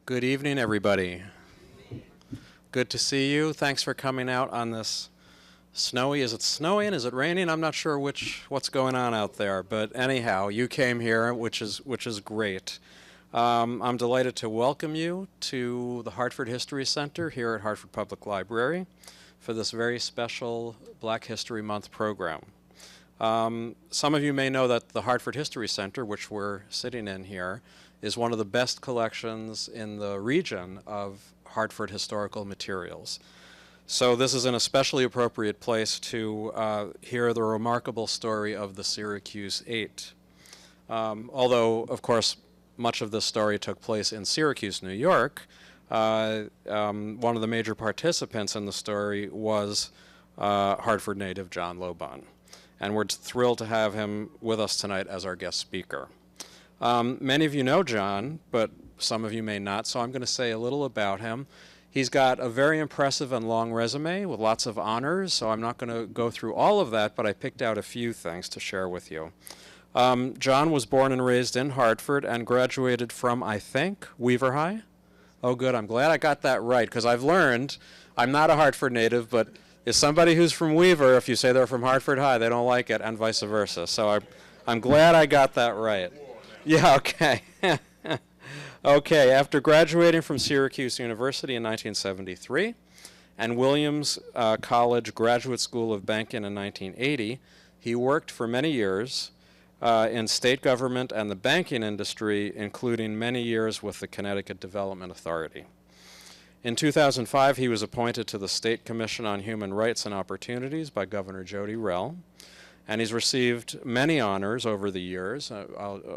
Good evening, everybody. Good to see you. Thanks for coming out on this snowy. Is it snowing? Is it raining? I'm not sure what's going on out there. But anyhow, you came here, which is great. I'm delighted to welcome you to the Hartford History Center here at Hartford Public Library for this very special Black History Month program. Some of you may know that the Hartford History Center, which we're sitting in here, is one of the best collections in the region of Hartford historical materials. So this is an especially appropriate place to hear the remarkable story of the Syracuse 8. Although, of course, much of this story took place in Syracuse, New York, one of the major participants in the story was Hartford native John Lobon. And we're thrilled to have him with us tonight as our guest speaker. Many of you know John, but some of you may not, so I'm going to say a little about him. He's got a very impressive and long resume with lots of honors, so I'm not going to go through all of that, but I picked out a few things to share with you. John was born and raised in Hartford and graduated from, I think, Weaver High? Oh, good. I'm glad I got that right, because I've learned I'm not a Hartford native, but is somebody who's from Weaver, if you say they're from Hartford High, they don't like it, and vice versa. So I'm glad I got that right. Yeah, okay. Okay, after graduating from Syracuse University in 1973 and Williams College Graduate School of Banking in 1980, he worked for many years in state government and the banking industry, including many years with the Connecticut Development Authority. In 2005, he was appointed to the State Commission on Human Rights and Opportunities by Governor Jody Rell. And he's received many honors over the years,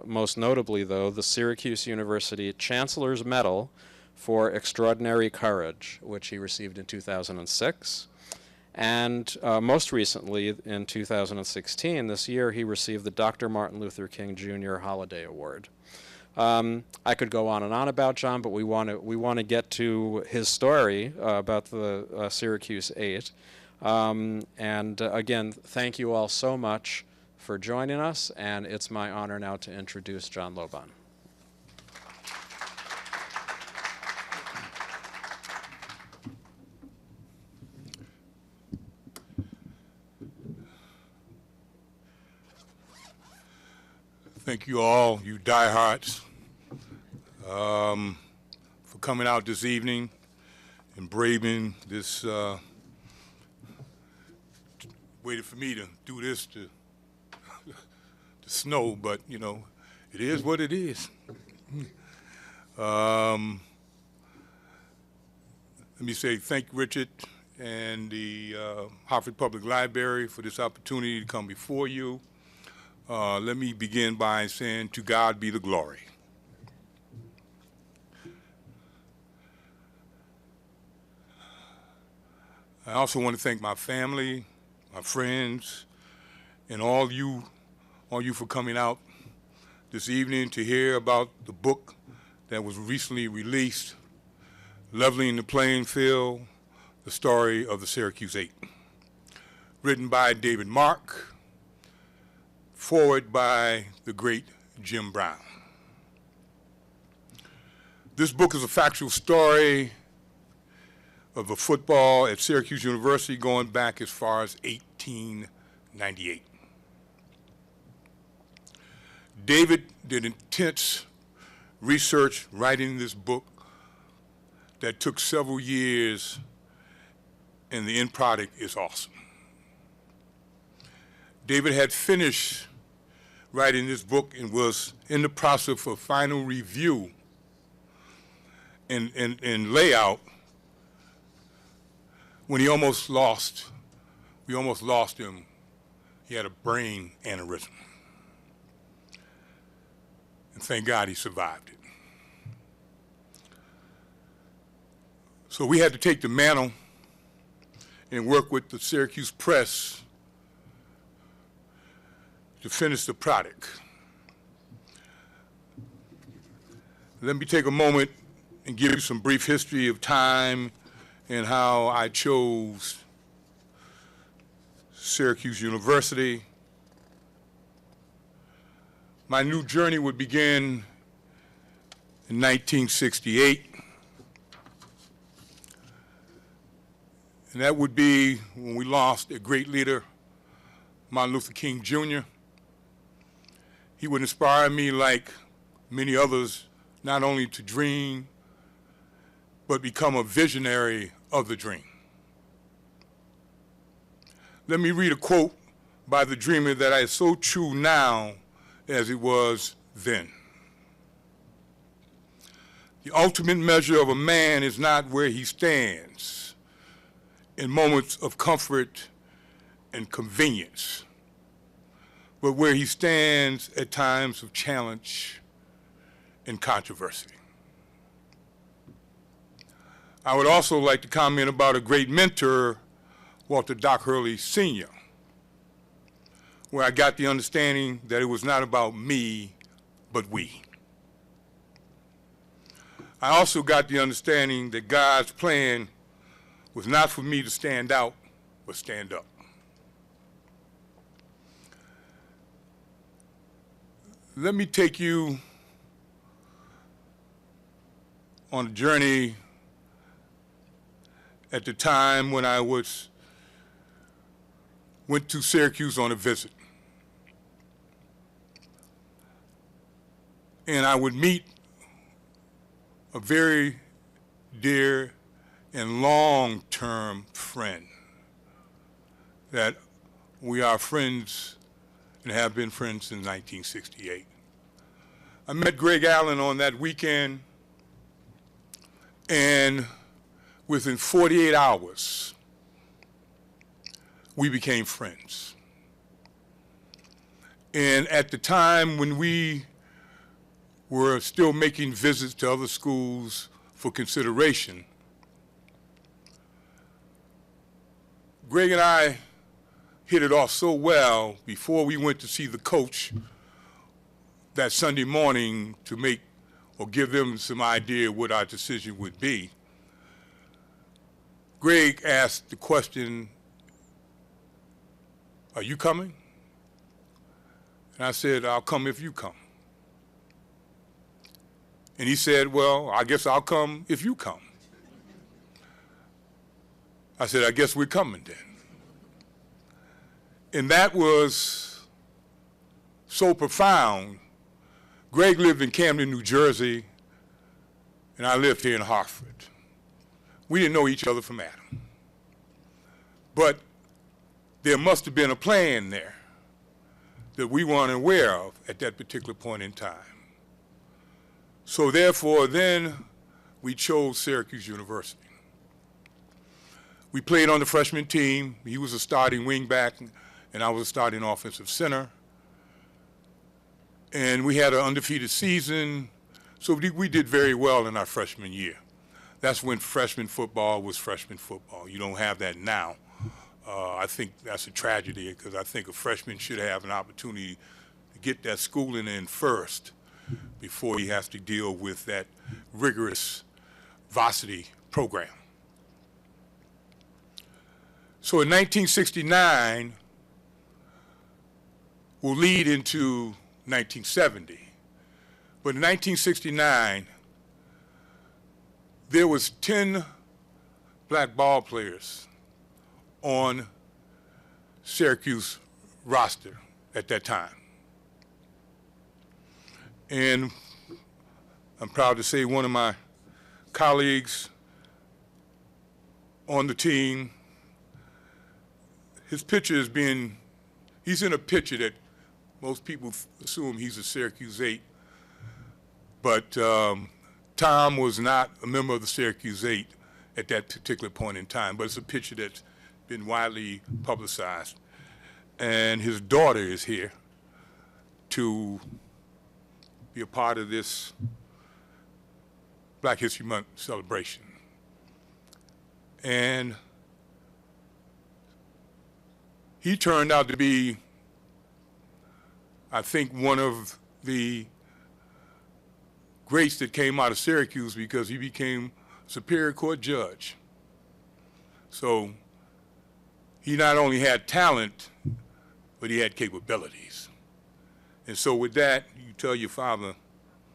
most notably, though, the Syracuse University Chancellor's Medal for Extraordinary Courage, which he received in 2006. And most recently, in 2016, this year, he received the Dr. Martin Luther King Jr. Holiday Award. I could go on and on about John, but we want to get to his story about the Syracuse 8. Again, thank you all so much for joining us, and it's my honor now to introduce John Lobon. Thank you all, you diehards, for coming out this evening and braving this waited for me to do this to snow, but you know, it is what it is. Let me say thank Richard and the Hartford Public Library for this opportunity to come before you. Let me begin by saying to God be the glory. I also want to thank my family, my friends, and all you for coming out this evening to hear about the book that was recently released, Leveling the Playing Field, the story of the Syracuse 8, written by David Mark, forward by the great Jim Brown. This book is a factual story of the football at Syracuse University going back as far as 1898. David did intense research writing this book that took several years, and the end product is awesome. David had finished writing this book and was in the process of final review and layout when we almost lost him. He had a brain aneurysm. And thank God he survived it. So we had to take the mantle and work with the Syracuse Press to finish the product. Let me take a moment and give you some brief history of time and how I chose Syracuse University. My new journey would begin in 1968. And that would be when we lost a great leader, Martin Luther King Jr. He would inspire me, like many others, not only to dream, but become a visionary of the dream. Let me read a quote by the dreamer that is so true now as it was then. The ultimate measure of a man is not where he stands in moments of comfort and convenience, but where he stands at times of challenge and controversy. I would also like to comment about a great mentor, Walter Doc Hurley Sr., where I got the understanding that it was not about me, but we. I also got the understanding that God's plan was not for me to stand out, but stand up. Let me take you on a journey at the time when I went to Syracuse on a visit. And I would meet a very dear and long-term friend that we are friends and have been friends since 1968. I met Greg Allen on that weekend, and within 48 hours, we became friends. And at the time when we were still making visits to other schools for consideration, Greg and I hit it off so well before we went to see the coach that Sunday morning to make or give them some idea what our decision would be. Greg asked the question, "Are you coming?" And I said, "I'll come if you come." And he said, "Well, I guess I'll come if you come." I said, "I guess we're coming then." And that was so profound. Greg lived in Camden, New Jersey, and I lived here in Hartford. We didn't know each other from Adam. But there must have been a plan there that we weren't aware of at that particular point in time. So therefore, then we chose Syracuse University. We played on the freshman team. He was a starting wingback, and I was a starting offensive center. And we had an undefeated season, so we did very well in our freshman year. That's when freshman football was freshman football. You don't have that now. I think that's a tragedy, because I think a freshman should have an opportunity to get that schooling in first before he has to deal with that rigorous varsity program. So in 1969, will lead into 1970. But in 1969, there was 10 black ball players on Syracuse roster at that time. And I'm proud to say one of my colleagues on the team, his picture is being, he's in a picture that most people assume he's a Syracuse 8, but Tom was not a member of the Syracuse 8 at that particular point in time, but it's a picture that's been widely publicized. And his daughter is here to be a part of this Black History Month celebration. And he turned out to be, I think, one of the greats that came out of Syracuse, because he became Superior Court judge. So he not only had talent, but he had capabilities. And so with that, you tell your father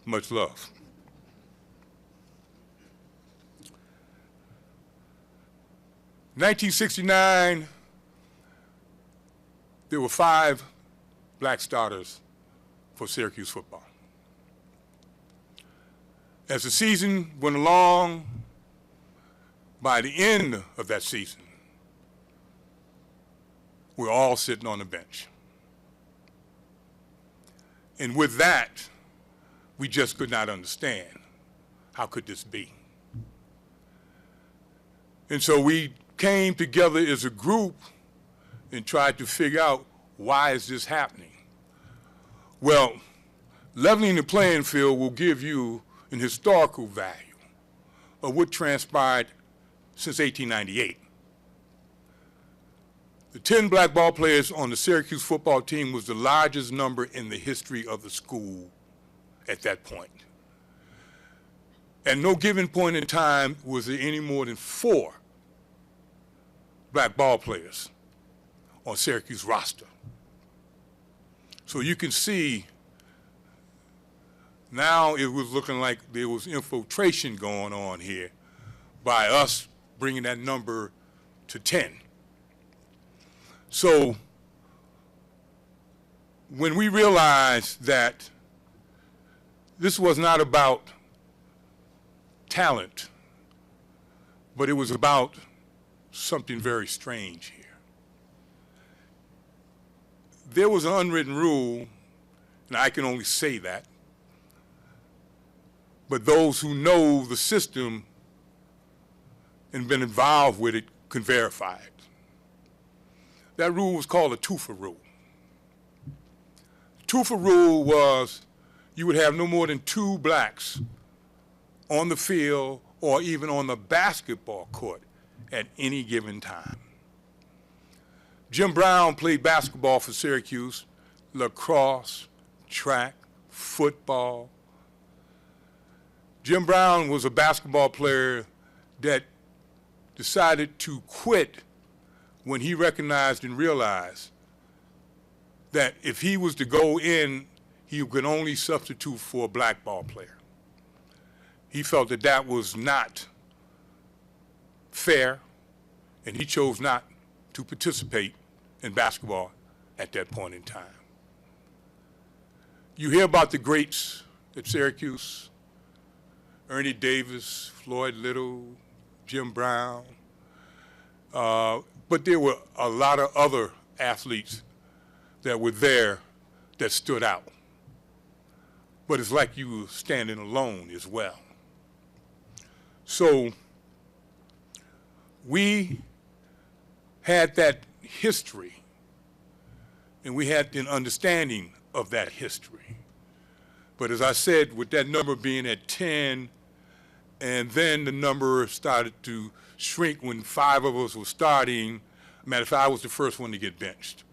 much love. 1969, there were 5 black starters for Syracuse football. As the season went along, by the end of that season, we're all sitting on the bench. And with that, we just could not understand, how could this be? And so we came together as a group and tried to figure out, why is this happening? Well, leveling the playing field will give you an historical value of what transpired since 1898. The 10 black ball players on the Syracuse football team was the largest number in the history of the school at that point. At no given point in time was there any more than 4 black ball players on Syracuse roster. So you can see now it was looking like there was infiltration going on here by us bringing that number to 10. So when we realized that this was not about talent, but it was about something very strange here. There was an unwritten rule, and I can only say that, but those who know the system and been involved with it can verify it. That rule was called the TUFA rule. The TUFA rule was you would have no more than 2 blacks on the field or even on the basketball court at any given time. Jim Brown played basketball for Syracuse, lacrosse, track, football. Jim Brown was a basketball player that decided to quit when he recognized and realized that if he was to go in, he could only substitute for a black ball player. He felt that that was not fair, and he chose not to participate in basketball at that point in time. You hear about the greats at Syracuse, Ernie Davis, Floyd Little, Jim Brown, but there were a lot of other athletes that were there that stood out. But it's like you were standing alone as well. So we had that history, and we had an understanding of that history. But as I said, with that number being at 10, and then the number started to shrink when 5 of us were starting. Matter of fact, I was the first one to get benched.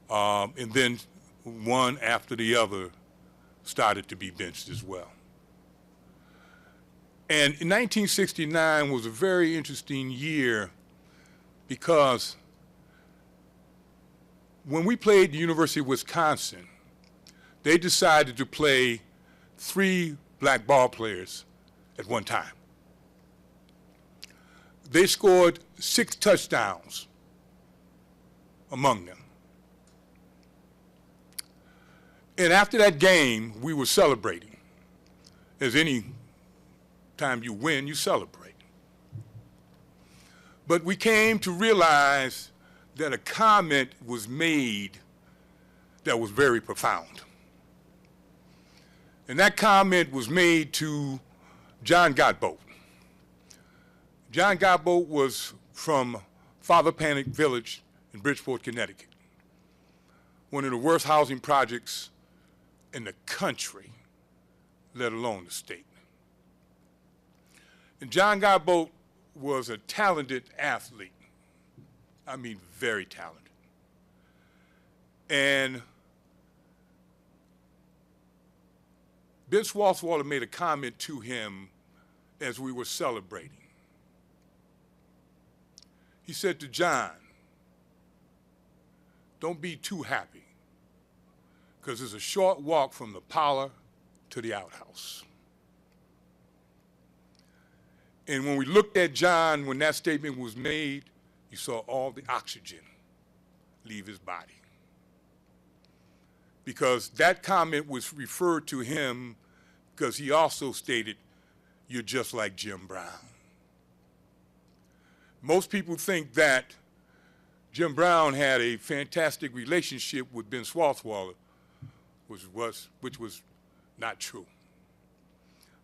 And then one after the other started to be benched as well. And in 1969 was a very interesting year because when we played the University of Wisconsin, they decided to play 3 black ball players at one time. They scored 6 touchdowns among them. And after that game, we were celebrating. As any time you win, you celebrate. But we came to realize that a comment was made that was very profound. And that comment was made to John Godbout. John Godbout was from Father Panic Village in Bridgeport, Connecticut, one of the worst housing projects in the country, let alone the state. And John Godbout was a talented athlete. I mean, very talented. And Ben Swartzwalder made a comment to him as we were celebrating. He said to John, "Don't be too happy, because it's a short walk from the parlor to the outhouse." And when we looked at John, when that statement was made, you saw all the oxygen leave his body. Because that comment was referred to him because he also stated, "You're just like Jim Brown." Most people think that Jim Brown had a fantastic relationship with Ben Swartzweiler, which was not true.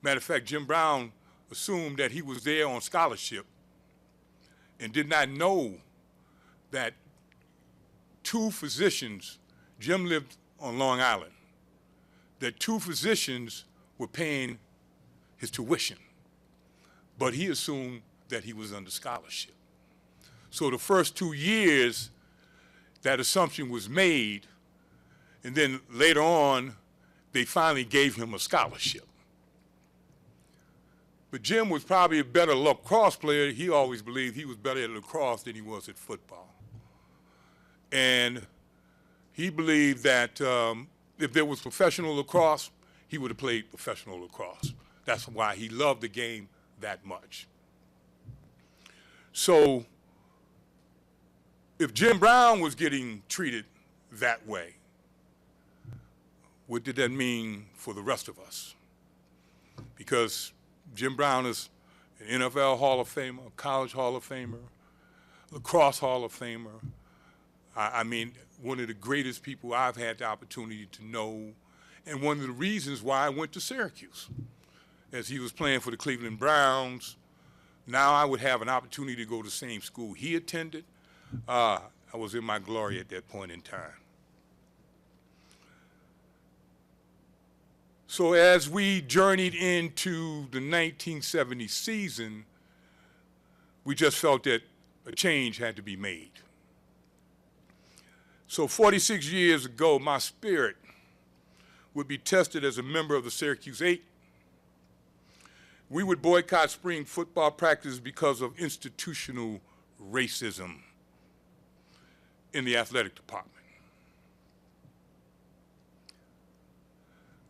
Matter of fact, Jim Brown assumed that he was there on scholarship and did not know that two physicians, Jim lived on Long Island, that two physicians were paying his tuition, but he assumed that he was under scholarship. So the first 2 years, that assumption was made, and then later on, they finally gave him a scholarship. But Jim was probably a better lacrosse player. He always believed he was better at lacrosse than he was at football. And he believed that if there was professional lacrosse, he would have played professional lacrosse. That's why he loved the game that much. So if Jim Brown was getting treated that way, what did that mean for the rest of us? Because Jim Brown is an NFL Hall of Famer, a college Hall of Famer, lacrosse Hall of Famer. I mean, one of the greatest people I've had the opportunity to know, and one of the reasons why I went to Syracuse. As he was playing for the Cleveland Browns, now I would have an opportunity to go to the same school he attended. I was in my glory at that point in time. So as we journeyed into the 1970 season, we just felt that a change had to be made. So 46 years ago, my spirit would be tested as a member of the Syracuse 8. We would boycott spring football practice because of institutional racism in the athletic department.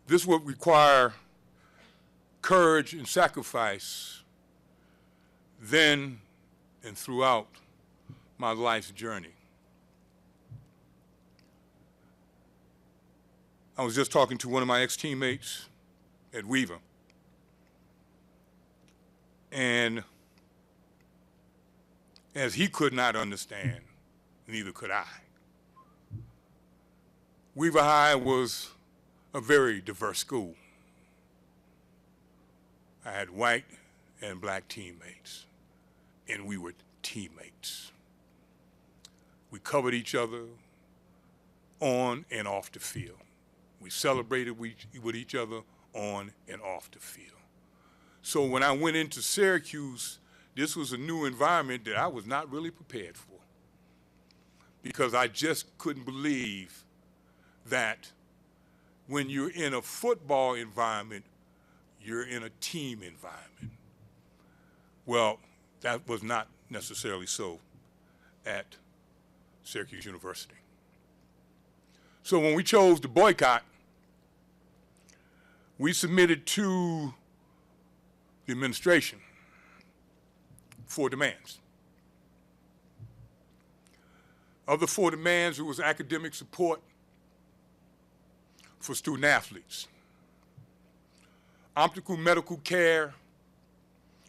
This would require courage and sacrifice then and throughout my life's journey. I was just talking to one of my ex-teammates at Weaver, and as he could not understand, neither could I. Weaver High was a very diverse school. I had white and black teammates, and we were teammates. We covered each other on and off the field. We celebrated with each other on and off the field. So when I went into Syracuse, this was a new environment that I was not really prepared for, because I just couldn't believe that when you're in a football environment, you're in a team environment. Well, that was not necessarily so at Syracuse University. So when we chose to boycott, we submitted to the administration 4 demands. Of the 4 demands, it was academic support for student athletes, optical medical care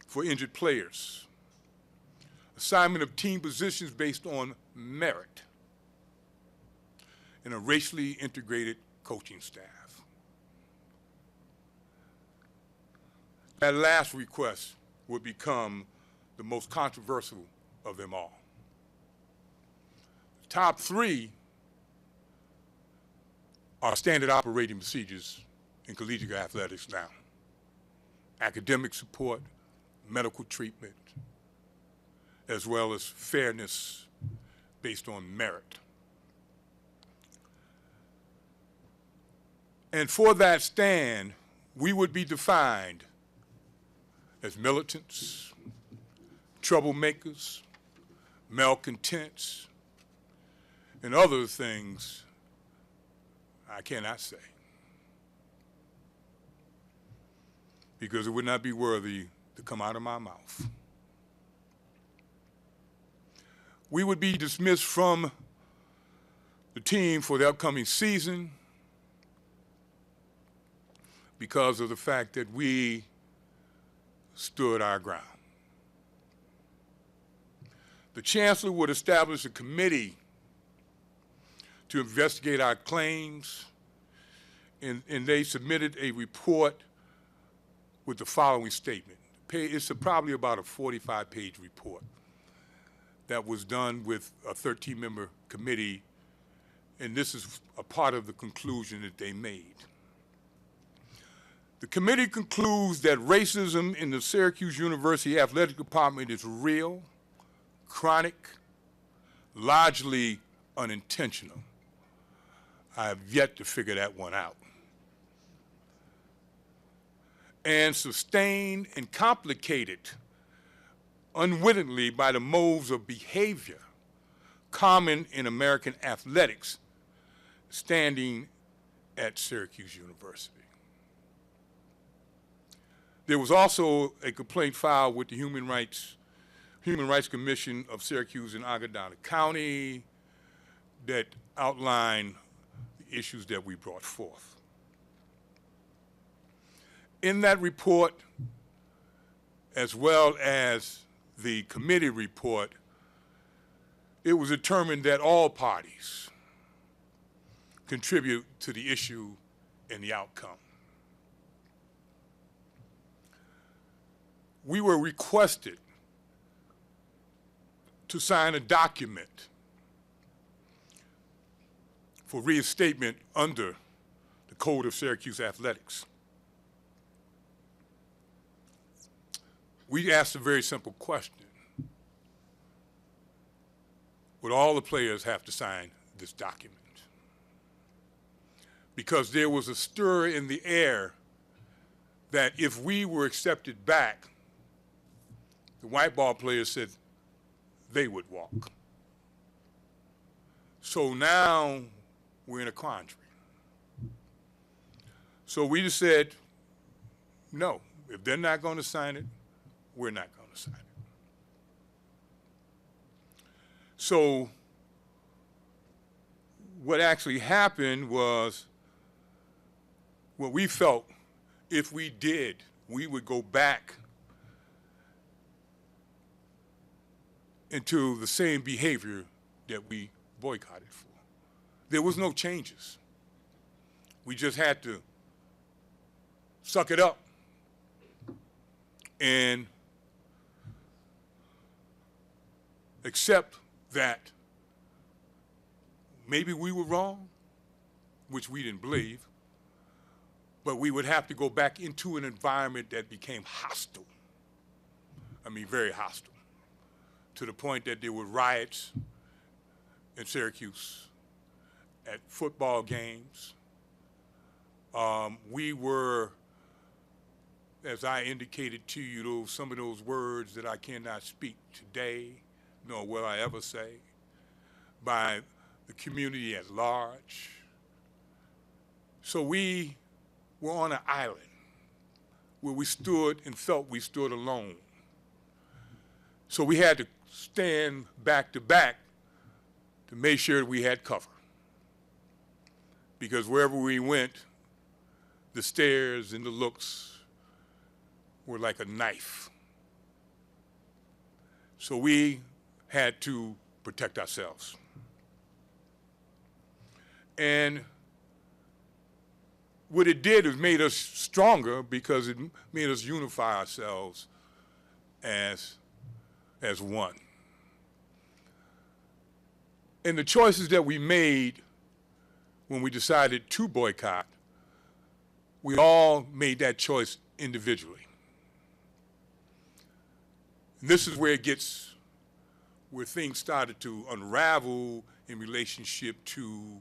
for injured players, assignment of team positions based on merit, and a racially integrated coaching staff. That last request would become the most controversial of them all. The top 3 are standard operating procedures in collegiate athletics now: academic support, medical treatment, as well as fairness based on merit. And for that stand, we would be defined as militants, troublemakers, malcontents, and other things I cannot say, because it would not be worthy to come out of my mouth. We would be dismissed from the team for the upcoming season because of the fact that we stood our ground. The chancellor would establish a committee to investigate our claims, and they submitted a report with the following statement. It's probably about a 45-page report that was done with a 13-member committee, and this is a part of the conclusion that they made. The committee concludes that racism in the Syracuse University Athletic Department is real, chronic, largely unintentional. I have yet to figure that one out. And sustained and complicated unwittingly by the modes of behavior common in American athletics standing at Syracuse University. There was also a complaint filed with the Human Rights Commission of Syracuse and Aguadana County that outlined the issues that we brought forth. In that report, as well as the committee report, it was determined that all parties contribute to the issue and the outcome. We were requested to sign a document for reinstatement under the Code of Syracuse Athletics. We asked a very simple question. Would all the players have to sign this document? Because there was a stir in the air that if we were accepted back, the white ball players said they would walk. So now we're in a quandary. So we just said, no, if they're not going to sign it, we're not going to sign it. So what actually happened was what we felt if we did, we would go back into the same behavior that we boycotted for. There was no changes. We just had to suck it up and accept that maybe we were wrong, which we didn't believe, but we would have to go back into an environment that became hostile. I mean, very hostile, to the point that there were riots in Syracuse at football games. We were, as I indicated to you, some of those words that I cannot speak today, nor will I ever say, by the community at large. So we were on an island where we stood and felt we stood alone. So we had to stand back to back to make sure we had cover. Because wherever we went, the stares and the looks were like a knife. So we had to protect ourselves. And what it did is made us stronger because it made us unify ourselves as one. And the choices that we made when we decided to boycott, we all made that choice individually. And this is where things started to unravel in relationship to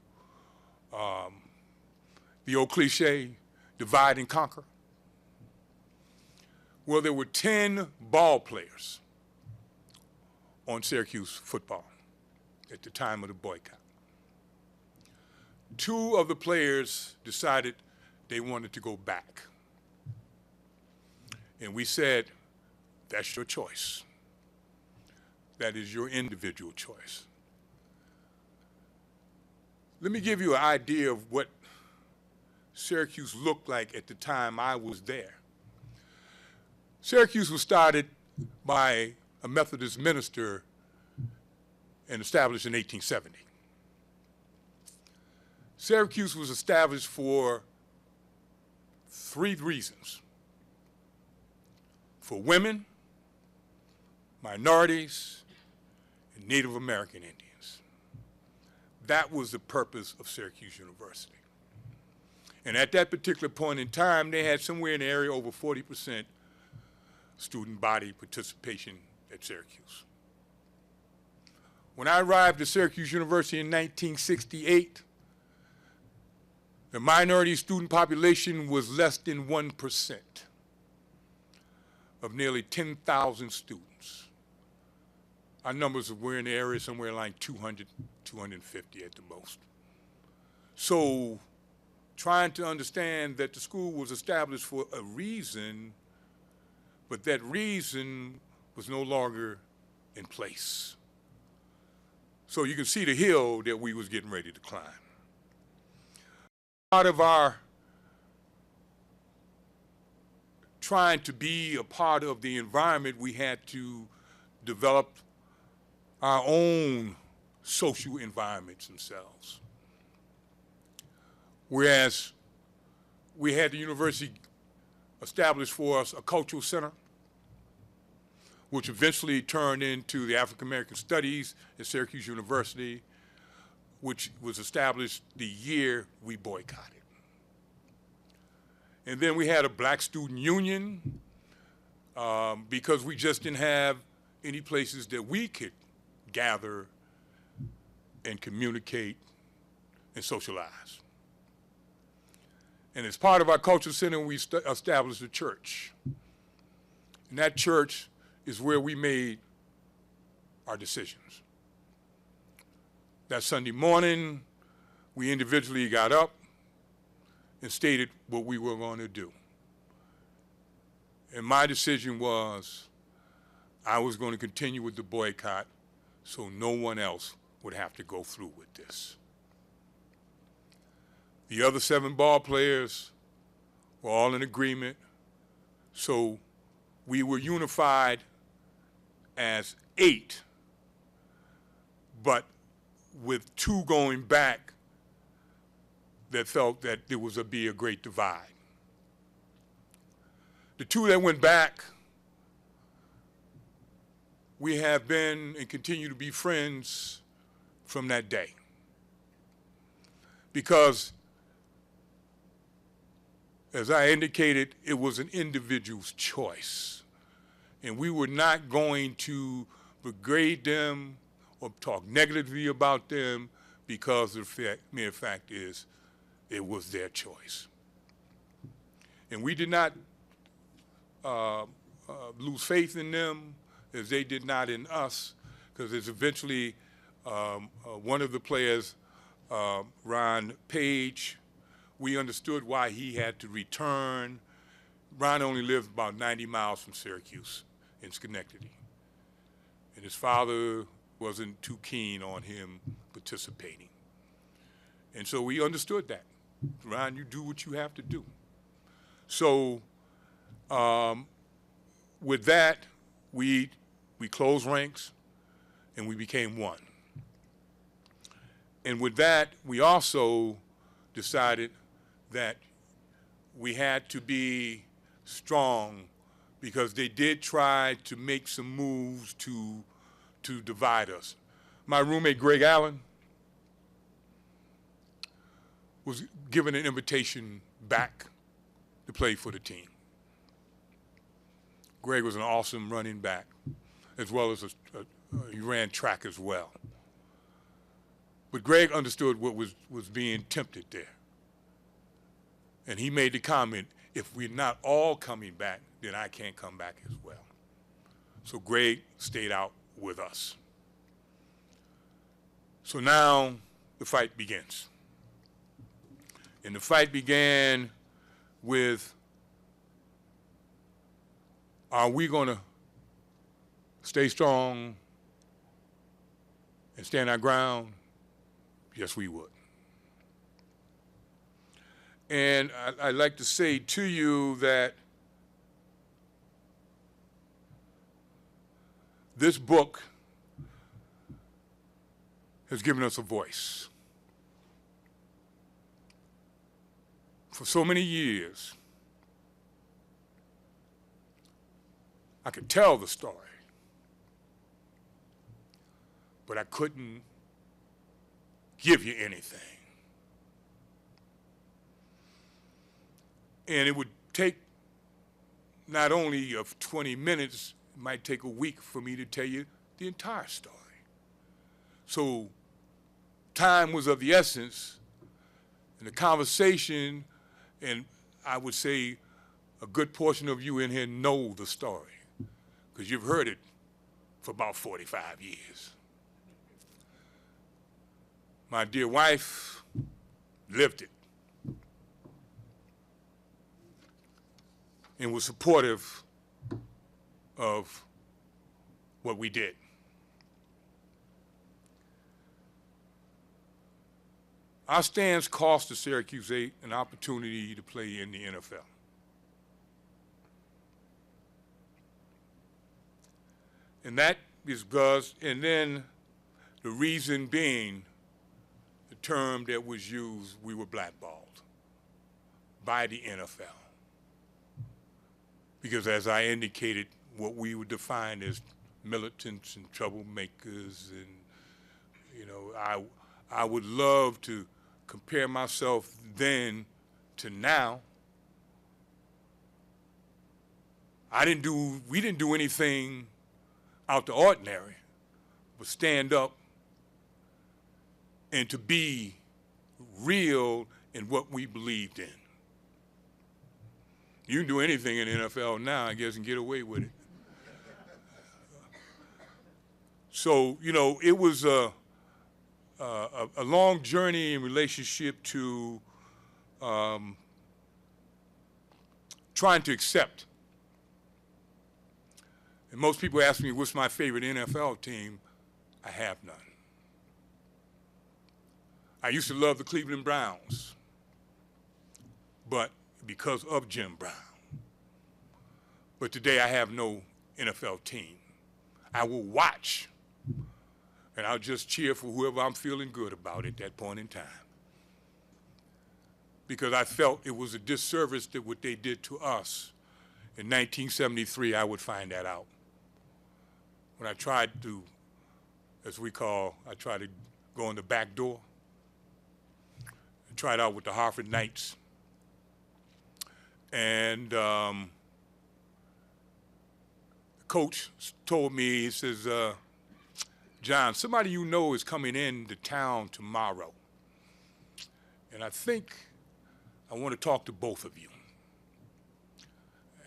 the old cliche, divide and conquer. Well, there were 10 ball players on Syracuse football at the time of the boycott. 2 of the players decided they wanted to go back. And we said, That's your choice. That is your individual choice. Let me give you an idea of what Syracuse looked like at the time I was there. Syracuse was started by a Methodist minister and established in 1870. Syracuse was established for 3 reasons: for women, minorities, and Native American Indians. That was the purpose of Syracuse University. And at that particular point in time, they had somewhere in the area over 40% student body participation at Syracuse. When I arrived at Syracuse University in 1968, the minority student population was less than 1% of nearly 10,000 students. Our numbers were in the area somewhere like 200, 250 at the most. So trying to understand that the school was established for a reason, but that reason was no longer in place. So you can see the hill that we was getting ready to climb. Part of our trying to be a part of the environment, we had to develop our own social environments themselves. Whereas we had the university establish for us a cultural center, which eventually turned into the African American Studies at Syracuse University, which was established the year we boycotted. And then we had a Black Student Union because we just didn't have any places that we could gather and communicate and socialize. And as part of our cultural center, we established a church. And that church is where we made our decisions. That Sunday morning, we individually got up and stated what we were going to do. And my decision was I was going to continue with the boycott so no one else would have to go through with this. The other 7 ball players were all in agreement, so we were unified as 8, but with 2 going back that felt that there was be a great divide. The 2 that went back, we have been and continue to be friends from that day. Because, as I indicated, it was an individual's choice. And we were not going to degrade them or talk negatively about them because the mere fact is it was their choice. And we did not lose faith in them as they did not in us, because it's eventually one of the players, Ron Page, we understood why he had to return. Ron only lived about 90 miles from Syracuse in Schenectady. And his father wasn't too keen on him participating. And so we understood that. Ron, you do what you have to do. So with that, we closed ranks and we became one. And with that, we also decided that we had to be strong because they did try to make some moves to divide us. My roommate, Greg Allen, was given an invitation back to play for the team. Greg was an awesome running back, as well as he ran track as well. But Greg understood what was being tempted there. And he made the comment, if we're not all coming back, then I can't come back as well. So Greg stayed out with us. So now the fight begins. And the fight began with, are we going to stay strong and stand our ground? Yes, we would. And I'd like to say to you that this book has given us a voice. For so many years, I could tell the story, but I couldn't give you anything. And it would take not only of 20 minutes, it might take a week for me to tell you the entire story. So time was of the essence, and the conversation, and I would say a good portion of you in here know the story, because you've heard it for about 45 years. My dear wife lived it and was supportive of what we did. Our stance cost the Syracuse 8 an opportunity to play in the NFL. And that is because, and then the reason being, the term that was used, we were blackballed by the NFL. Because as I indicated, what we would define as militants and troublemakers, and you know, I would love to compare myself then to now. We didn't do anything out the ordinary, but stand up and to be real in what we believed in. You can do anything in the NFL now, I guess, and get away with it. So, you know, it was a long journey in relationship to trying to accept. And most people ask me, what's my favorite NFL team? I have none. I used to love the Cleveland Browns, but because of Jim Brown. But today I have no NFL team. I will watch, and I'll just cheer for whoever I'm feeling good about at that point in time. Because I felt it was a disservice that what they did to us. In 1973, I would find that out. When I tried to, as we call, I tried to go in the back door. I tried out with the Hartford Knights. And the coach told me, he says, John, somebody you know is coming into town tomorrow. And I think I want to talk to both of you.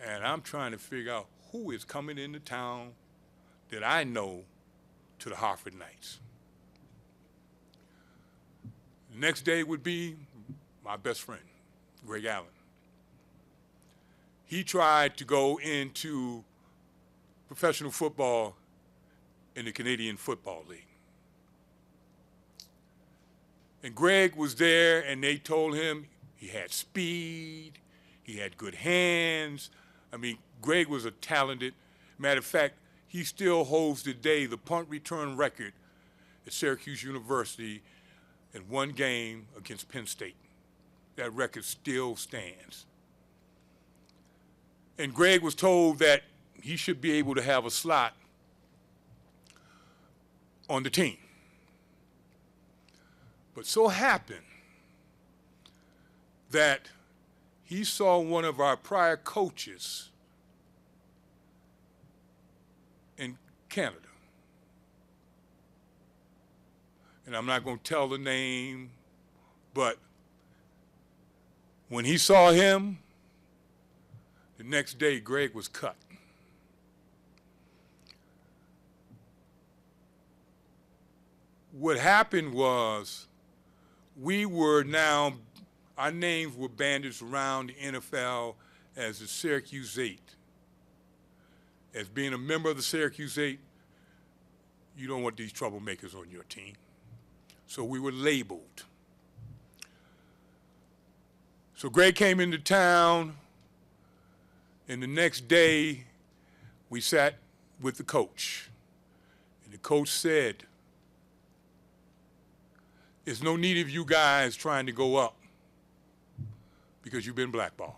And I'm trying to figure out who is coming into town that I know to the Hartford Knights. The next day would be my best friend, Greg Allen. He tried to go into professional football in the Canadian Football League. And Greg was there, and they told him he had speed, he had good hands. I mean, Greg was a talented, matter of fact, he still holds today the punt return record at Syracuse University in one game against Penn State. That record still stands. And Greg was told that he should be able to have a slot on the team. But so happened that he saw one of our prior coaches in Canada. And I'm not going to tell the name, but when he saw him, the next day Greg was cut. What happened was we were now, our names were bandaged around the NFL as the Syracuse 8. As being a member of the Syracuse 8, you don't want these troublemakers on your team. So we were labeled. So Greg came into town, and the next day we sat with the coach. And the coach said, there's no need of you guys trying to go up because you've been blackballed.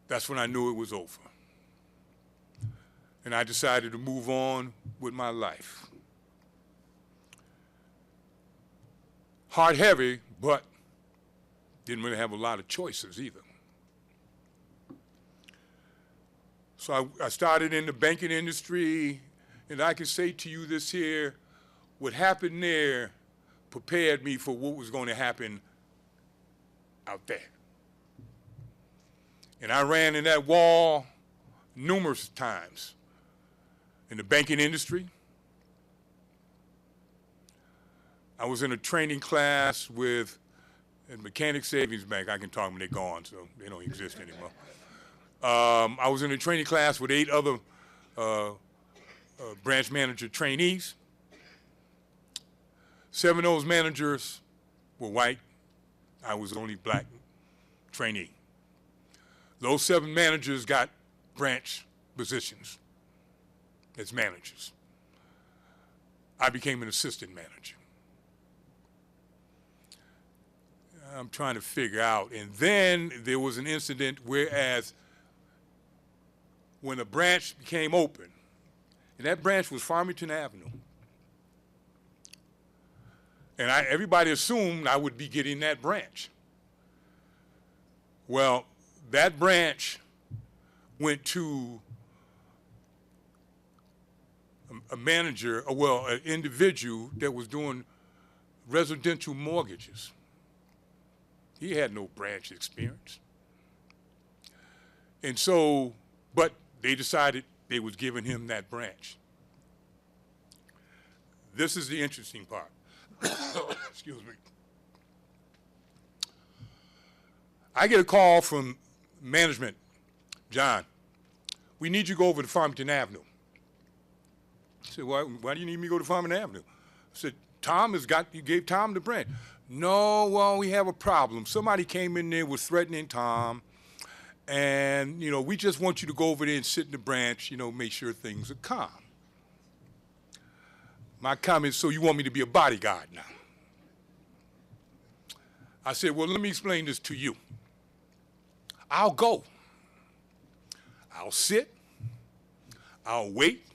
That's when I knew it was over. And I decided to move on with my life. Heart heavy, but didn't really have a lot of choices either. So I started in the banking industry, and I can say to you this here, what happened there prepared me for what was going to happen out there. And I ran in that wall numerous times in the banking industry. I was in a training class with a Mechanic Savings Bank. I can talk when they're gone, so they don't exist anymore. I was in a training class with 8 other branch manager trainees. 7 of those managers were white. I was the only black trainee. Those 7 managers got branch positions as managers. I became an assistant manager. I'm trying to figure out. And then there was an incident whereas when a branch became open, and that branch was Farmington Avenue, and everybody assumed I would be getting that branch. Well, that branch went to a manager, an individual that was doing residential mortgages. He had no branch experience. And so, but they decided they was giving him that branch. This is the interesting part. Excuse me. I get a call from management. John, we need you to go over to Farmington Avenue. I said, why do you need me to go to Farmington Avenue? I said, you gave Tom the branch. No, well, we have a problem. Somebody came in there, was threatening Tom, and, we just want you to go over there and sit in the branch, make sure things are calm. My comment is, so you want me to be a bodyguard now? I said, well, let me explain this to you. I'll go. I'll sit. I'll wait.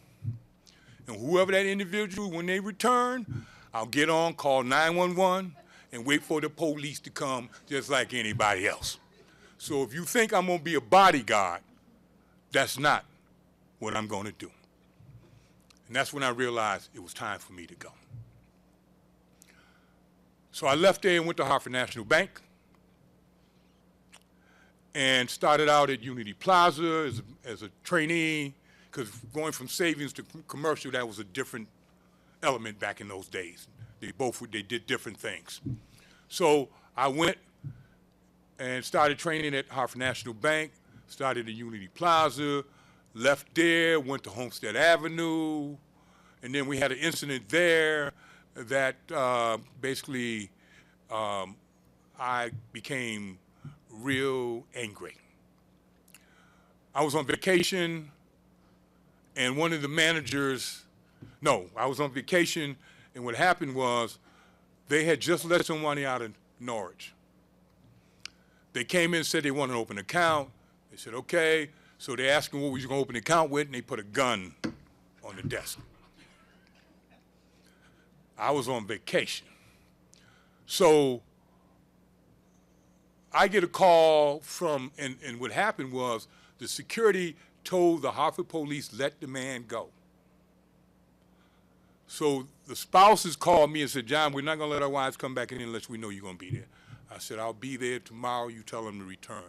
And whoever that individual, when they return, I'll get on, call 911, and wait for the police to come just like anybody else. So if you think I'm going to be a bodyguard, that's not what I'm going to do. And that's when I realized it was time for me to go. So I left there and went to Hartford National Bank and started out at Unity Plaza as a trainee, because going from savings to commercial, that was a different element back in those days. They did different things. So I went and started training at Hartford National Bank, started at Unity Plaza, left there, went to Homestead Avenue, and then we had an incident there that basically I became real angry. I was on vacation, and one of the managers, I was on vacation, and what happened was they had just let somebody out of Norwich. They came in and said they wanted to open an account. They said, okay. So they asked them what we was going to open the account with, and they put a gun on the desk. I was on vacation. So I get a call from, and what happened was the security told the Hartford police, let the man go. So the spouses called me and said, John, we're not going to let our wives come back in unless we know you're going to be there. I said, I'll be there tomorrow. You tell them to return.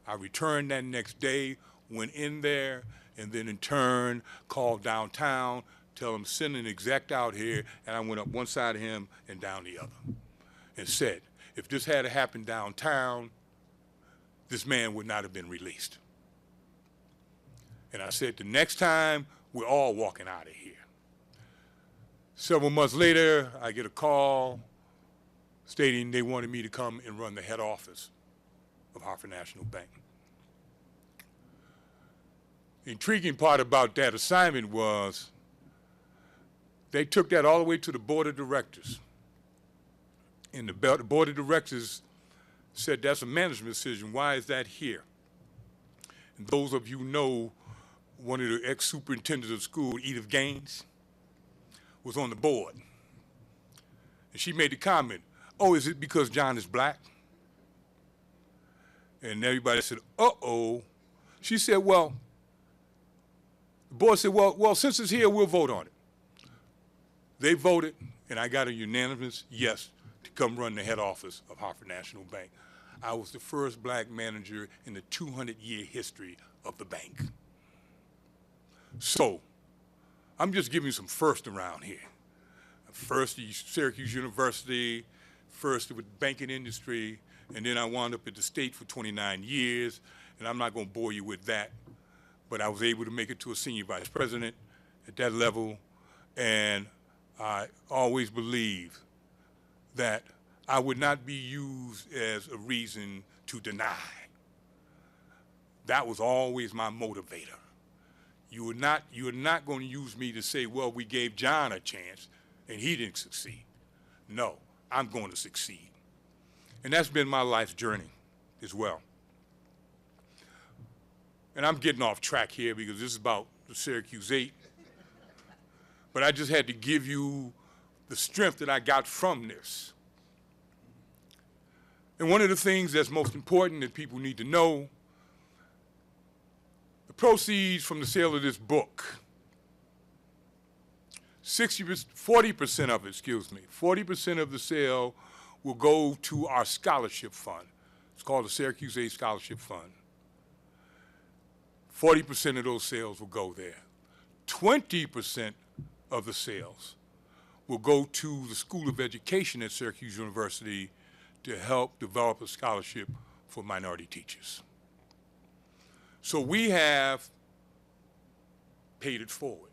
I returned that next day, went in there, and then in turn called downtown, tell them send an exec out here, and I went up one side of him and down the other and said, if this had happened downtown, this man would not have been released. And I said, the next time we're all walking out of here. Several months later, I get a call stating they wanted me to come and run the head office of Hartford National Bank. The intriguing part about that assignment was they took that all the way to the board of directors. And the board of directors said, that's a management decision. Why is that here? And those of you know, one of the ex-superintendents of school, Edith Gaines, was on the board. And she made the comment, oh, is it because John is black? And everybody said, uh-oh. She said, well, the board said, well, since it's here, we'll vote on it. They voted, and I got a unanimous yes to come run the head office of Hartford National Bank. I was the first black manager in the 200-year history of the bank. So, I'm just giving you some first around here. First at Syracuse University, first with the banking industry, and then I wound up at the state for 29 years, and I'm not going to bore you with that, but I was able to make it to a senior vice president at that level, and I always believed that I would not be used as a reason to deny. That was always my motivator. You're not going to use me to say, well, we gave John a chance and he didn't succeed. No, I'm going to succeed. And that's been my life's journey as well. And I'm getting off track here because this is about the Syracuse 8. But I just had to give you the strength that I got from this. And one of the things that's most important that people need to know, the proceeds from the sale of this book, 40% of it, 40% of the sale will go to our scholarship fund. It's called the Syracuse 8 Scholarship Fund. 40% of those sales will go there. 20% of the sales will go to the School of Education at Syracuse University to help develop a scholarship for minority teachers. So we have paid it forward.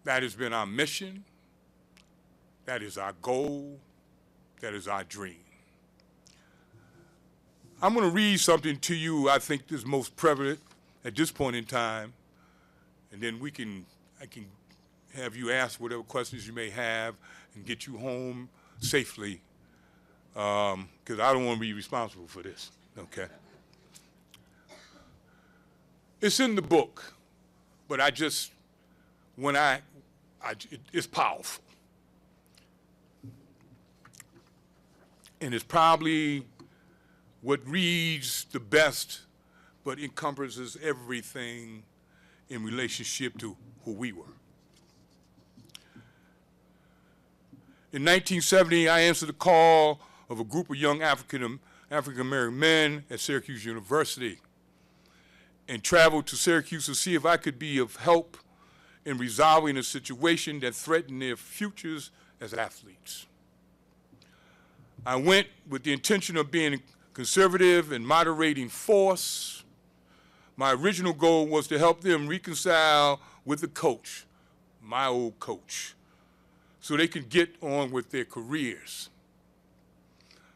That has been our mission. That is our goal. That is our dream. I'm going to read something to you I think is most prevalent at this point in time, and then I can have you ask whatever questions you may have and get you home safely, because I don't want to be responsible for this, okay? It's in the book, but it's powerful. And it's probably what reads the best, but encompasses everything in relationship to who we were. In 1970, I answered the call of a group of young African-American men at Syracuse University and traveled to Syracuse to see if I could be of help in resolving a situation that threatened their futures as athletes. I went with the intention of being a conservative and moderating force. My original goal was to help them reconcile with the coach, my old coach, so they could get on with their careers.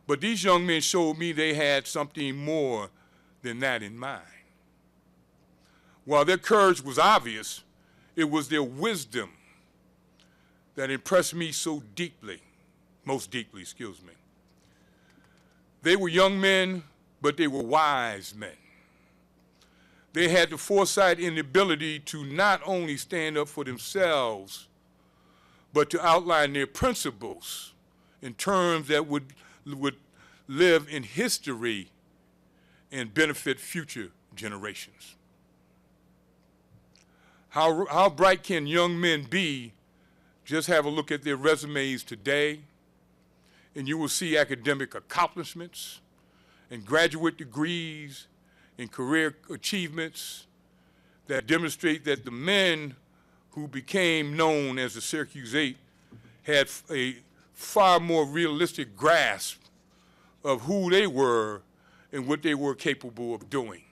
But these young men showed me they had something more than that in mind. While their courage was obvious, it was their wisdom that impressed me so deeply, most deeply, excuse me. They were young men, but they were wise men. They had the foresight and the ability to not only stand up for themselves, but to outline their principles in terms that would live in history and benefit future generations. How bright can young men be? Just have a look at their resumes today, and you will see academic accomplishments and graduate degrees and career achievements that demonstrate that the men who became known as the Syracuse 8 had a far more realistic grasp of who they were and what they were capable of doing.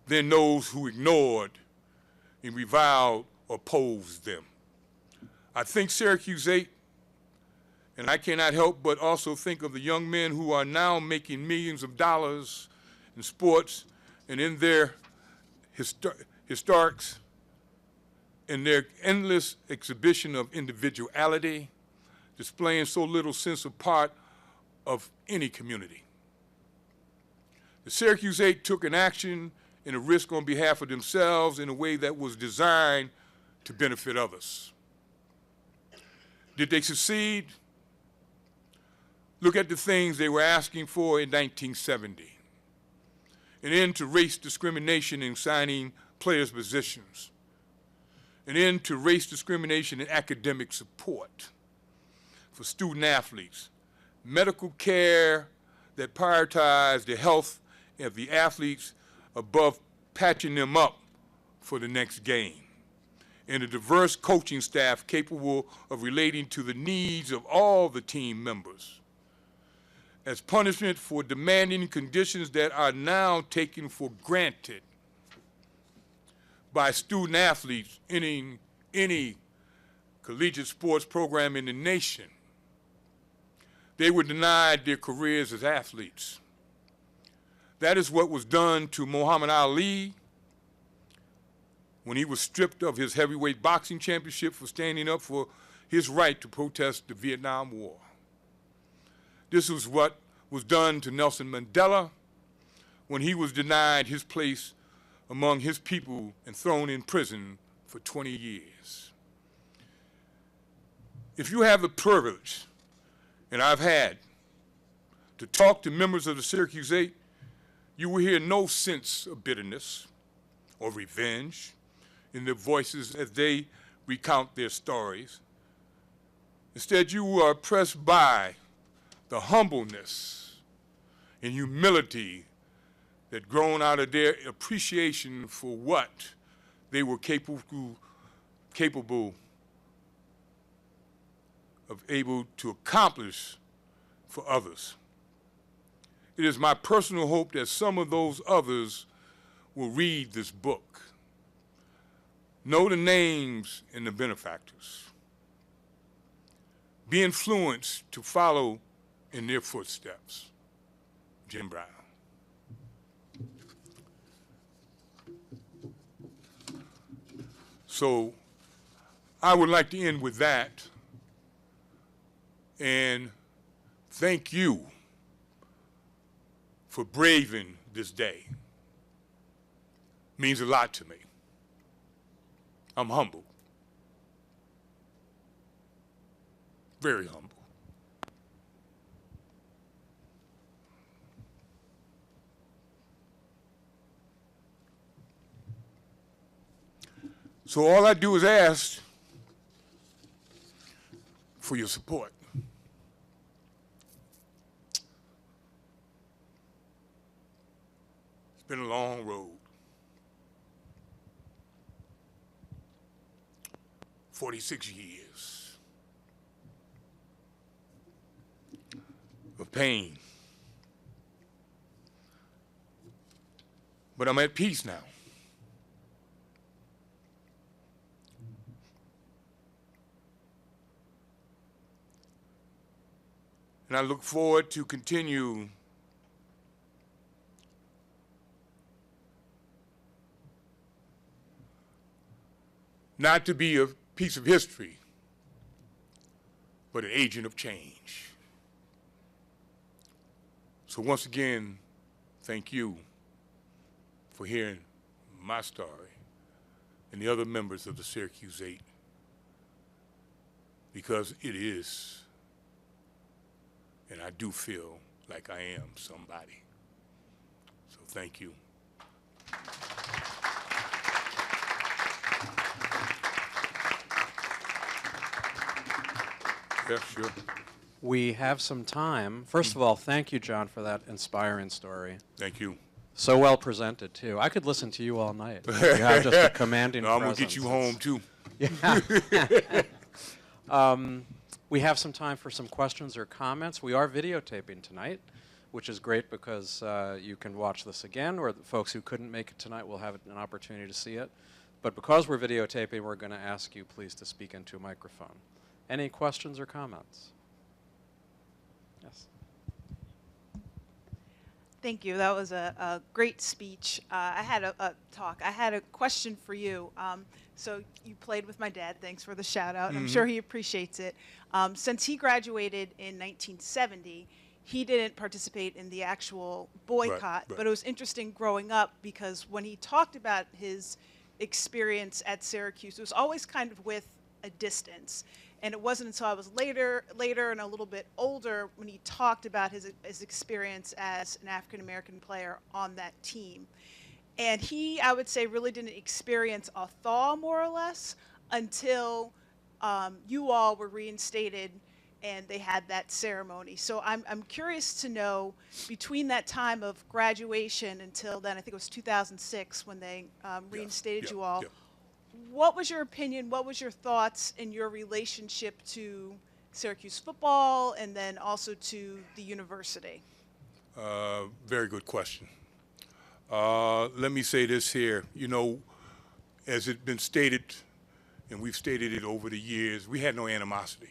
than those who ignored and reviled or opposed them. I think Syracuse 8, and I cannot help but also think of the young men who are now making millions of dollars in sports and in their historics, in their endless exhibition of individuality, displaying so little sense of part of any community. The Syracuse 8 took an action and a risk on behalf of themselves in a way that was designed to benefit others. Did they succeed? Look at the things they were asking for in 1970. An end to race discrimination in signing players' positions. An end to race discrimination in academic support for student athletes. Medical care that prioritized the health of the athletes above patching them up for the next game. And a diverse coaching staff capable of relating to the needs of all the team members. As punishment for demanding conditions that are now taken for granted by student athletes in any collegiate sports program in the nation. They were denied their careers as athletes. That is what was done to Muhammad Ali when he was stripped of his heavyweight boxing championship for standing up for his right to protest the Vietnam War. This was what was done to Nelson Mandela when he was denied his place among his people and thrown in prison for 20 years. If you have the privilege, and I've had, to talk to members of the Syracuse 8, you will hear no sense of bitterness or revenge in their voices as they recount their stories. Instead, you are impressed by the humbleness and humility that grown out of their appreciation for what they were capable of able to accomplish for others. It is my personal hope that some of those others will read this book, know the names and the benefactors, be influenced to follow in their footsteps. Jim Brown. So I would like to end with that and thank you for braving this day. Means a lot to me. I'm humbled. Very humble. So all I do is ask for your support. It's been a long road. 46 years of pain. But I'm at peace now. And I look forward to continue not to be a piece of history, but an agent of change. So once again, thank you for hearing my story and the other members of the Syracuse 8, because it is, and I do feel like I am somebody. So thank you. Yeah, sure. We have some time. First of all, thank you, John, for that inspiring story. Thank you. So well presented, too. I could listen to you all night. You have just a commanding I'm presence. going to get you home, too. Yeah. We have some time for some questions or comments. We are videotaping tonight. which is great because you can watch this again, or the folks who couldn't make it tonight will have an opportunity to see it. But because we're videotaping, we're going to ask you please to speak into a microphone. Any questions or comments? Yes. Thank you. That was a great speech. I had a talk. I had a question for you. So you played with my dad. Thanks for the shout out. I'm sure he appreciates it. Since he graduated in 1970, he didn't participate in the actual boycott, but it was interesting growing up because when he talked about his experience at Syracuse, it was always kind of with a distance. And it wasn't until I was later and a little bit older when he talked about his experience as an African-American player on that team. And he, I would say, really didn't experience a thaw, more or less, until you all were reinstated and they had that ceremony. So I'm curious to know, between that time of graduation until then, I think it was 2006 when they reinstated you all, what was your opinion, what was your thoughts in your relationship to Syracuse football and then also to the university? Very good question. Let me say this here. You know, as it's been stated, and we've stated it over the years, we had no animosity.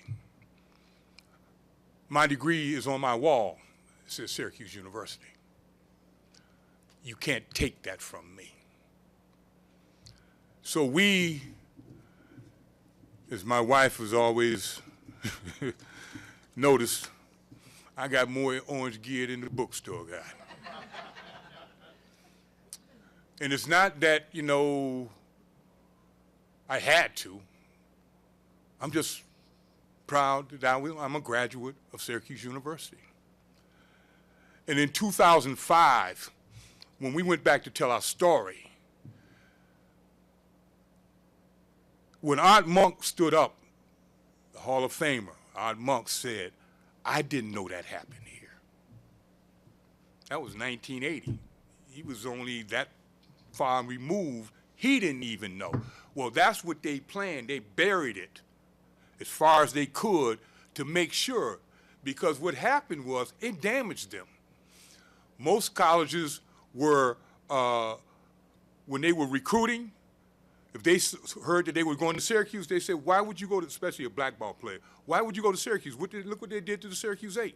My degree is on my wall. It says Syracuse University. You can't take that from me. So we, as my wife has always noticed, I got more orange gear than the bookstore got. And it's not that, you know, I had to. I'm just proud that I'm a graduate of Syracuse University. And in 2005, when we went back to tell our story, when Art Monk stood up, the Hall of Famer, Art Monk said, "I didn't know that happened here." That was 1980. He was only that far removed, he didn't even know. Well, that's what they planned. They buried it as far as they could to make sure, because what happened was it damaged them. Most colleges were, when they were recruiting, if they heard that they were going to Syracuse, they said, why would you go to, especially a black ball player, why would you go to Syracuse? Look what they did to the Syracuse 8.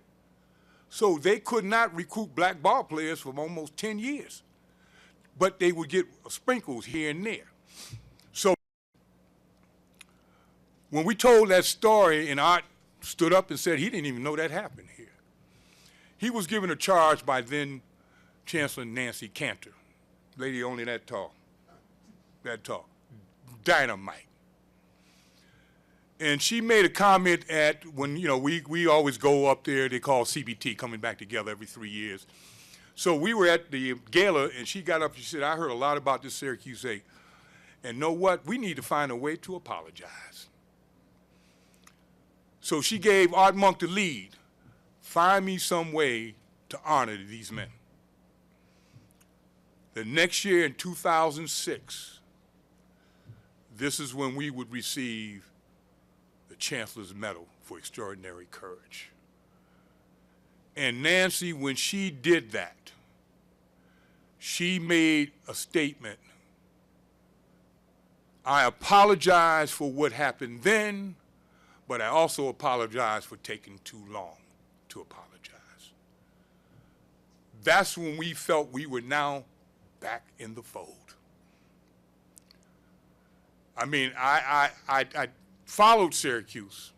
So they could not recruit black ball players for almost 10 years. But they would get sprinkles here and there. So when we told that story and Art stood up and said he didn't even know that happened here, he was given a charge by then Chancellor Nancy Cantor, lady only that tall, dynamite. And she made a comment at when, you know, we always go up there, they call CBT, coming back together every 3 years. So we were at the gala, and she got up and she said, I heard a lot about this Syracuse 8. And know what? We need to find a way to apologize. So she gave Art Monk the lead. Find me some way to honor these men. The next year in 2006, this is when we would receive the Chancellor's Medal for Extraordinary Courage. And Nancy, when she did that, she made a statement. I apologize for what happened then, but I also apologize for taking too long to apologize. That's when we felt we were now back in the fold. I mean, I followed Syracuse,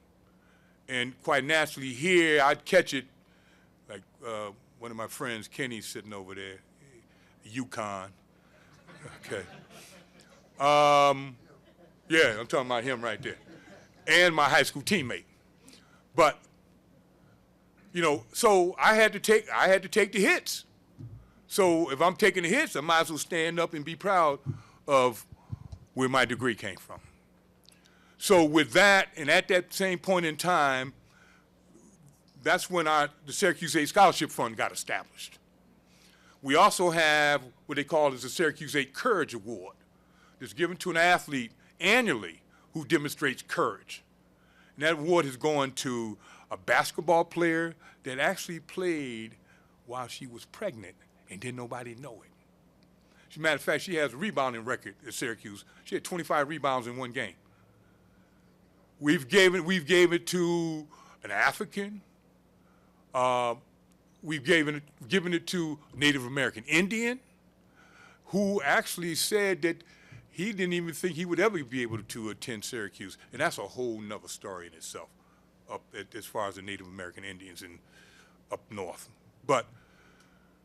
and quite naturally here, I'd catch it like one of my friends, Kenny, sitting over there, UConn. Okay. Yeah, I'm talking about him right there. And my high school teammate. But, you know, so I had to take the hits. So if I'm taking the hits, I might as well stand up and be proud of where my degree came from. So with that, and at that same point in time, that's when the Syracuse 8 Scholarship Fund got established. We also have what they call as the Syracuse 8 Courage Award. That's given to an athlete annually who demonstrates courage. And that award has gone to a basketball player that actually played while she was pregnant and didn't nobody know it. As a matter of fact, she has a rebounding record at Syracuse. She had 25 rebounds in one game. We've given it to an African. We've given it to Native American Indian, who actually said that he didn't even think he would ever be able to attend Syracuse. And that's a whole nother story in itself, as far as the Native American Indians up north. But,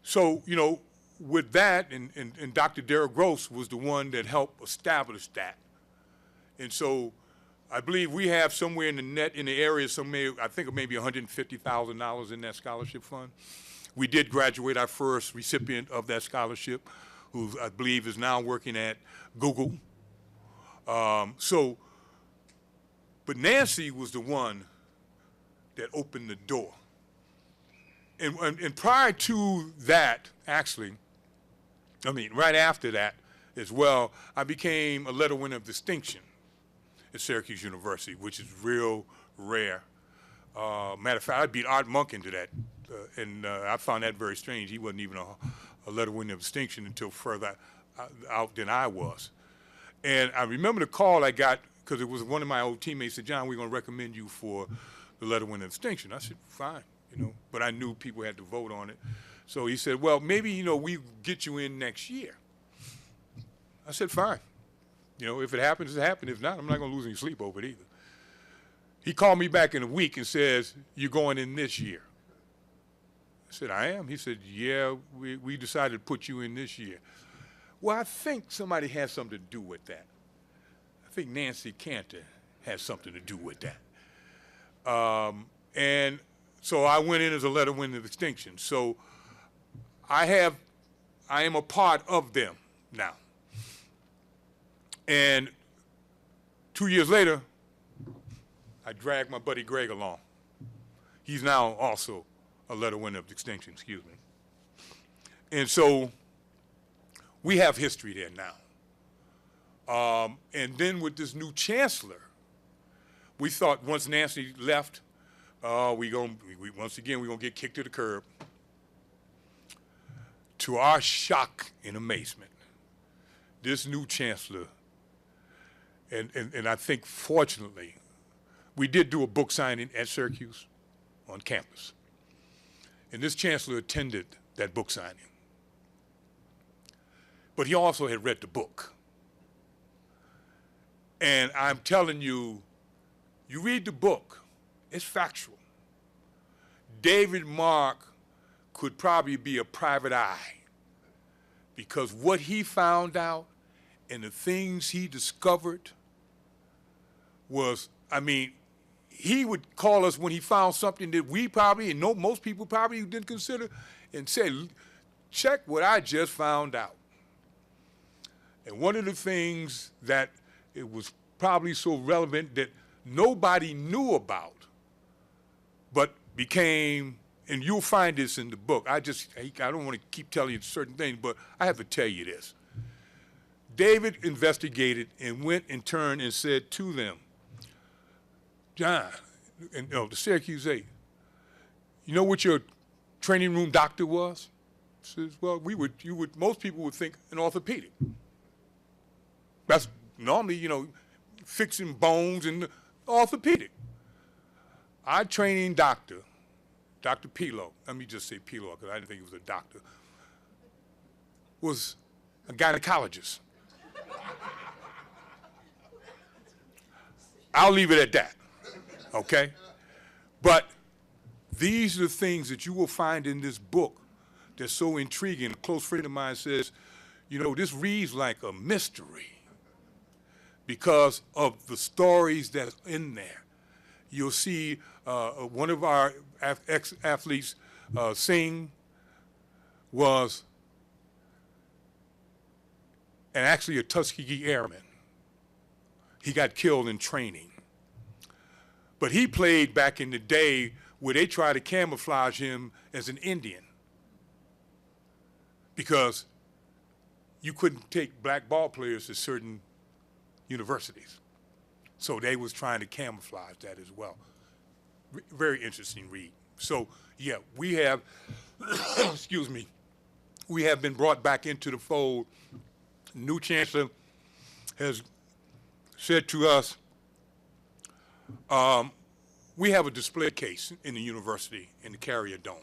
so, you know, with that, and Dr. Darrell Gross was the one that helped establish that. And so I believe we have somewhere in the area, I think maybe $150,000 in that scholarship fund. We did graduate our first recipient of that scholarship, who I believe is now working at Google. But Nancy was the one that opened the door. And prior to that, actually, I mean, right after that as well, I became a letter winner of distinction at Syracuse University, which is real rare. Matter of fact, I beat Art Monk into that, and I found that very strange. He wasn't even a letter winner of distinction until further out than I was. And I remember the call I got, because it was one of my old teammates said, "John, we're going to recommend you for the letter winner of distinction." I said, "Fine," you know, but I knew people had to vote on it. So he said, "Well, maybe, you know, we get you in next year." I said, "Fine. You know, if it happens, it happens. If not, I'm not going to lose any sleep over it either." He called me back in a week and says, "You're going in this year." I said, "I am." He said, "Yeah, we decided to put you in this year." Well, I think somebody has something to do with that. I think Nancy Cantor has something to do with that. And so I went in as a letter winner of distinction. So I am a part of them now. And 2 years later, I dragged my buddy Greg along. He's now also a letter winner of distinction, excuse me. And so we have history there now. And then with this new chancellor, we thought once Nancy left, once again, we're going to get kicked to the curb. To our shock and amazement, this new chancellor, and I think fortunately, we did do a book signing at Syracuse on campus. And this chancellor attended that book signing. But he also had read the book. And I'm telling you, you read the book, it's factual. David Mark could probably be a private eye, because what he found out and the things he discovered was, I mean, he would call us when he found something that we probably, and most people probably didn't consider, and say, "Check what I just found out." And one of the things that it was probably so relevant that nobody knew about, but became, and you'll find this in the book. I don't want to keep telling you certain things, but I have to tell you this. David investigated and went and turned and said to them, "John," and the Syracuse 8, "you know what your training room doctor was?" He says, "Well, most people would think an orthopedic. That's normally, you know, fixing bones and orthopedic. Our training doctor, Dr. Pilo, let me just say Pilo because I didn't think he was a doctor, was a gynecologist." I'll leave it at that, okay? But these are the things that you will find in this book that's so intriguing. A close friend of mine says, "You know, this reads like a mystery because of the stories that's in there." You'll see one of our ex-athletes, Singh, was actually a Tuskegee Airman. He got killed in training. But he played back in the day where they tried to camouflage him as an Indian, because you couldn't take black ball players to certain universities. So they was trying to camouflage that as well. Very interesting read. So, yeah, we have excuse me, we have been brought back into the fold. New chancellor has said to us, we have a display case in the university in the Carrier Dome.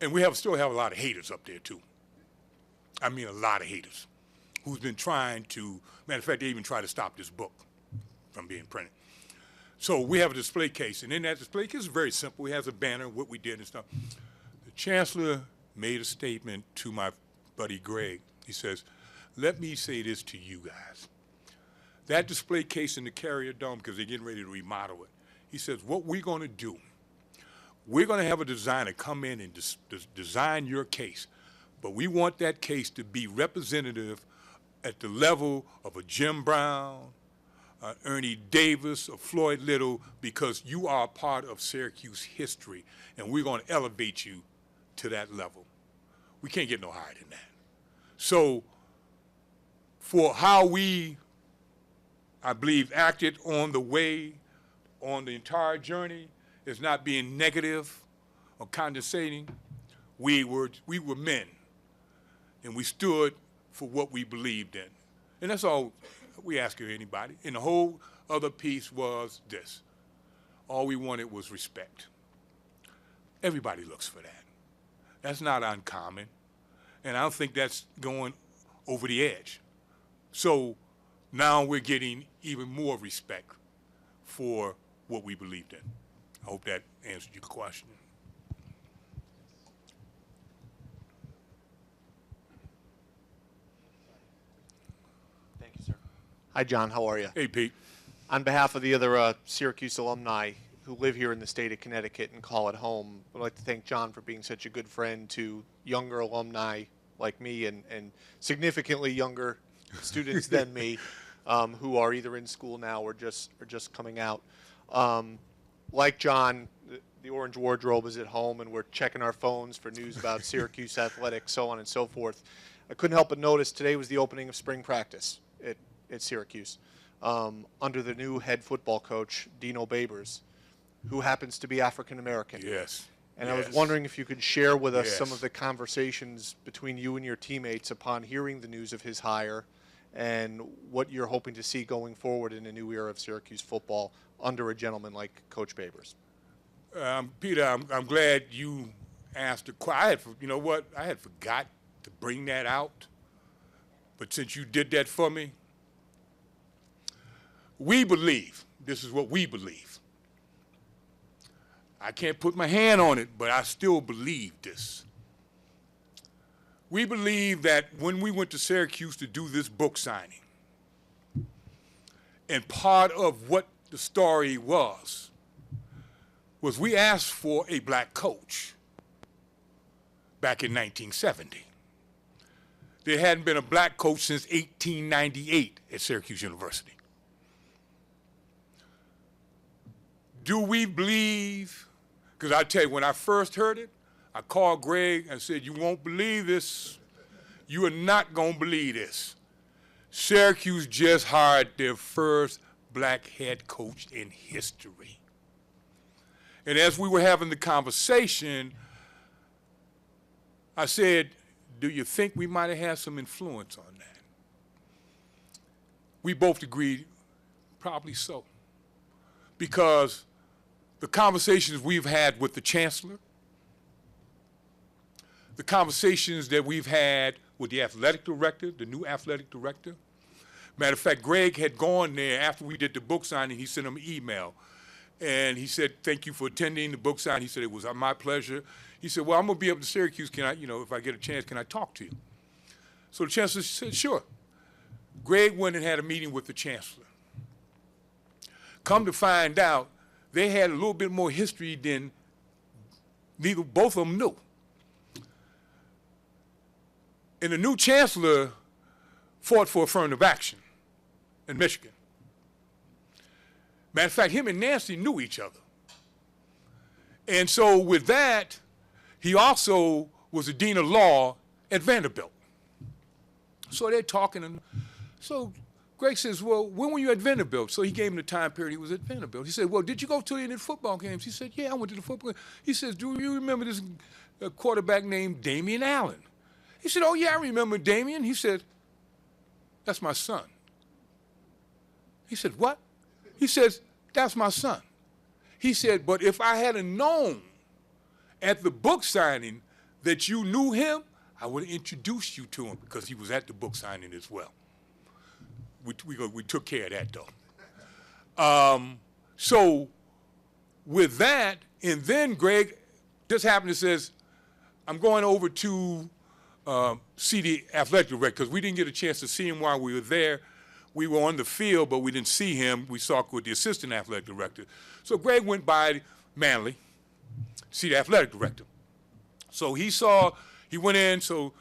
And we still have a lot of haters up there too. I mean, a lot of haters who's been trying to, matter of fact, they even try to stop this book from being printed. So we have a display case, and in that display case, it's very simple. It has a banner, what we did and stuff. The chancellor made a statement to my buddy Greg. He says, let me say this to you guys. That display case in the Carrier Dome, because they're getting ready to remodel it, he says, what we're going to do, we're going to have a designer come in and design your case, but we want that case to be representative at the level of a Jim Brown, Ernie Davis, or Floyd Little, because you are a part of Syracuse history, and we're going to elevate you to that level. We can't get no higher than that. So for how we, I believe, acted on the way, on the entire journey, is not being negative or condescending. We were men, and we stood for what we believed in. And that's all we ask of anybody. And the whole other piece was this. All we wanted was respect. Everybody looks for that. That's not uncommon. And I don't think that's going over the edge. So now we're getting even more respect for what we believed in. I hope that answered your question. Thank you, sir. Hi, John. How are you? Hey, Pete. On behalf of the other Syracuse alumni who live here in the state of Connecticut and call it home, I'd like to thank John for being such a good friend to younger alumni like me and significantly younger students than me who are either in school now or just coming out. Like John, the orange wardrobe is at home, and we're checking our phones for news about Syracuse athletics, so on and so forth. I couldn't help but notice today was the opening of spring practice at Syracuse under the new head football coach, Dino Babers, who happens to be African American. Yes. And yes. I was wondering if you could share with us Yes. some of the conversations between you and your teammates upon hearing the news of his hire and what you're hoping to see going forward in a new era of Syracuse football under a gentleman like Coach Babers. Peter, I'm glad you asked the question. You know what? I had forgot to bring that out. But since you did that for me, we believe, this is what we believe. I can't put my hand on it, but I still believe this. We believe that when we went to Syracuse to do this book signing, and part of what the story was we asked for a black coach back in 1970. There hadn't been a black coach since 1898 at Syracuse University. Do we believe, because I tell you, when I first heard it, I called Greg and said, you won't believe this. You are not going to believe this. Syracuse just hired their first black head coach in history. And as we were having the conversation, I said, do you think we might have had some influence on that? We both agreed, probably so. Because the conversations we've had with the chancellor, the conversations that we've had with the athletic director, the new athletic director. Matter of fact, Greg had gone there after we did the book signing. He sent him an email. And he said, thank you for attending the book signing. He said, it was my pleasure. He said, well, I'm going to be up to Syracuse. Can I, if I get a chance, can I talk to you? So the chancellor said, sure. Greg went and had a meeting with the chancellor. Come to find out, they had a little bit more history than both of them knew. And the new chancellor fought for affirmative action in Michigan. Matter of fact, him and Nancy knew each other. And so with that, he also was the dean of law at Vanderbilt. So they're talking, and so Greg says, well, when were you at Vanderbilt? So he gave him the time period he was at Vanderbilt. He said, well, did you go to any of the football games? He said, yeah, I went to the football games. He says, do you remember this quarterback named Damian Allen? He said, oh, yeah, I remember Damian. He said, that's my son. He said, what? He says, that's my son. He said, but if I hadn't known at the book signing that you knew him, I would have introduced you to him because he was at the book signing as well. We took care of that, though. So with that, and then Greg just happened to says, I'm going over to see the athletic director because we didn't get a chance to see him while we were there. We were on the field, but we didn't see him. We saw with the assistant athletic director. So Greg went by Manley to see the athletic director. So he went in, so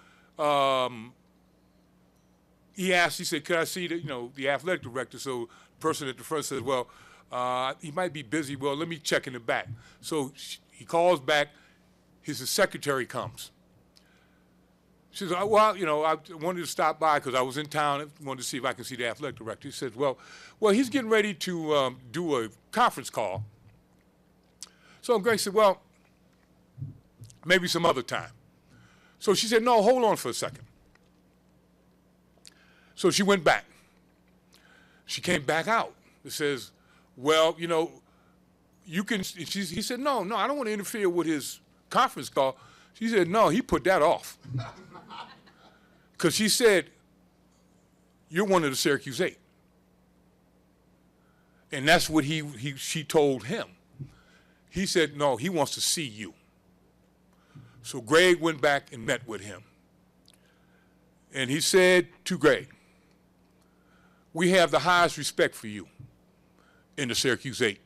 he asked, he said, could I see the athletic director? So the person at the front said, well, he might be busy. Well, let me check in the back. So he calls back. His secretary comes. She says, well, I wanted to stop by because I was in town. I wanted to see if I can see the athletic director. He says, well, he's getting ready to do a conference call. So Greg said, well, maybe some other time. So she said, no, hold on for a second. So she went back. She came back out. It says, well, you can, he said, no, I don't want to interfere with his conference call. She said, no, he put that off. Because she said, you're one of the Syracuse 8. And that's what she told him. He said, no, he wants to see you. So Greg went back and met with him. And he said to Greg, we have the highest respect for you in the Syracuse 8.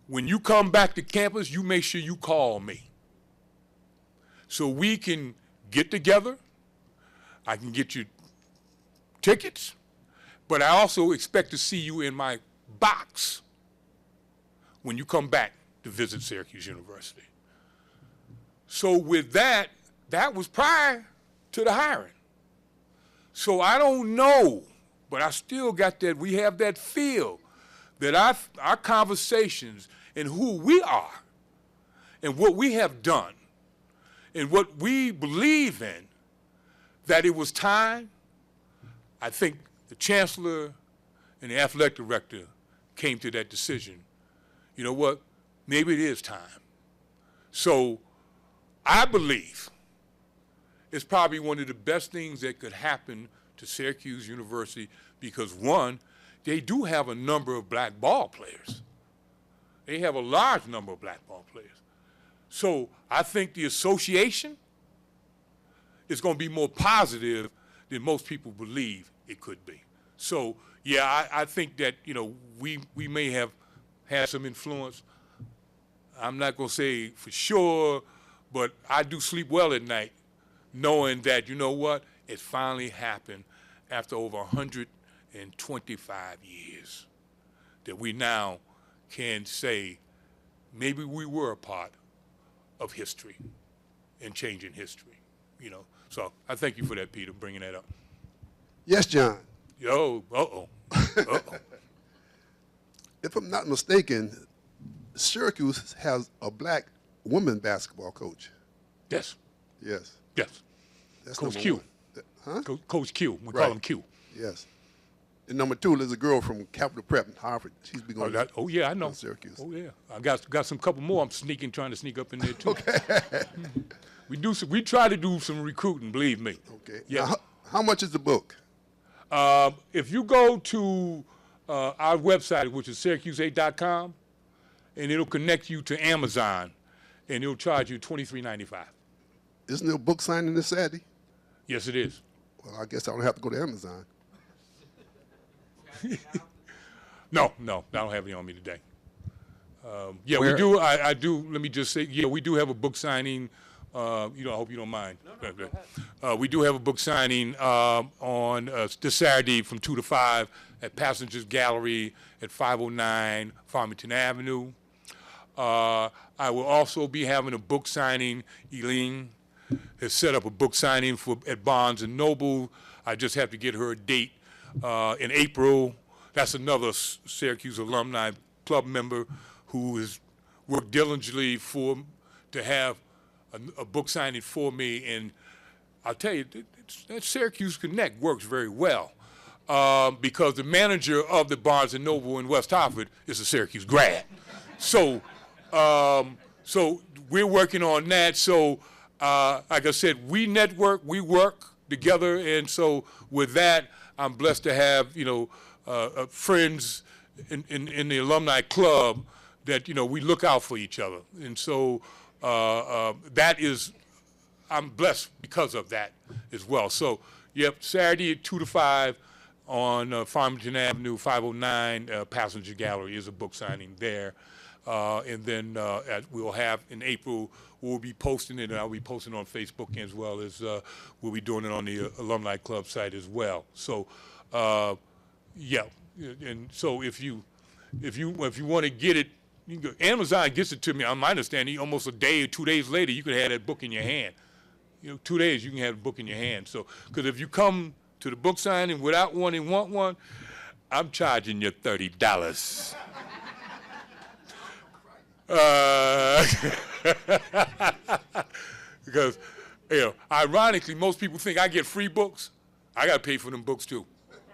When you come back to campus, you make sure you call me so we can get together. I can get you tickets, but I also expect to see you in my box when you come back to visit Syracuse University. So with that was prior to the hiring. So I don't know, but I still got that, we have that feel that our conversations and who we are and what we have done and what we believe in, that it was time. I think the chancellor and the athletic director came to that decision. You know what? Maybe it is time. So I believe it's probably one of the best things that could happen to Syracuse University because, one, they do have a number of black ball players. They have a large number of black ball players. So I think the association is going to be more positive than most people believe it could be. So, yeah, I think that, we may have had some influence. I'm not going to say for sure, but I do sleep well at night knowing that, it finally happened after over 125 years that we now can say maybe we were a part of history and changing history, So I thank you for that, Peter, bringing that up. Yes, John. Yo, uh-oh. If I'm not mistaken, Syracuse has a black women basketball coach. Yes. Yes. Yes. That's Coach number Q. one. Huh? Coach Q. We Right. call him Q. Yes. And number two, there's a girl from Capital Prep in Hartford. She's been going Oh, yeah, I know. to Syracuse. Oh, yeah. I got some couple more I'm trying to sneak up in there, too. Okay. We try to do some recruiting, believe me. Okay. Yeah. Now, how much is the book? If you go to our website, which is Syracuse8.com, and it'll connect you to Amazon, and it'll charge you $23.95. Isn't there a book signing this Saturday? Yes, it is. Well, I guess I don't have to go to Amazon. No, I don't have any on me today. Yeah, Where- we do. I do. Let me just say, yeah, we do have a book signing. I hope you don't mind. No, go ahead. We do have a book signing on this Saturday from 2 to 5 at Passengers Gallery at 509 Farmington Avenue. I will also be having a book signing. Eileen has set up a book signing at Barnes & Noble. I just have to get her a date in April. That's another Syracuse alumni club member who has worked diligently to have a book signing for me. And I'll tell you, that Syracuse Connect works very well because the manager of the Barnes & Noble in West Hartford is a Syracuse grad. So we're working on that. So like I said, we network, we work together, and so with that, I'm blessed to have friends in the alumni club that we look out for each other, and so that is, I'm blessed because of that as well. So yep, Saturday at 2 to 5 on Farmington Avenue, 509 Passenger Gallery is a book signing there. And then we'll have in April, we'll be posting it, and I'll be posting it on Facebook as well as we'll be doing it on the Alumni Club site as well. So, yeah, and so if you want to get it, you can go, Amazon gets it to me. My understanding, almost a day or 2 days later, you can have that book in your hand. 2 days you can have the book in your hand. So, because if you come to the book signing without one and want one, I'm charging you $30. Because, ironically, most people think I get free books. I got to pay for them books too.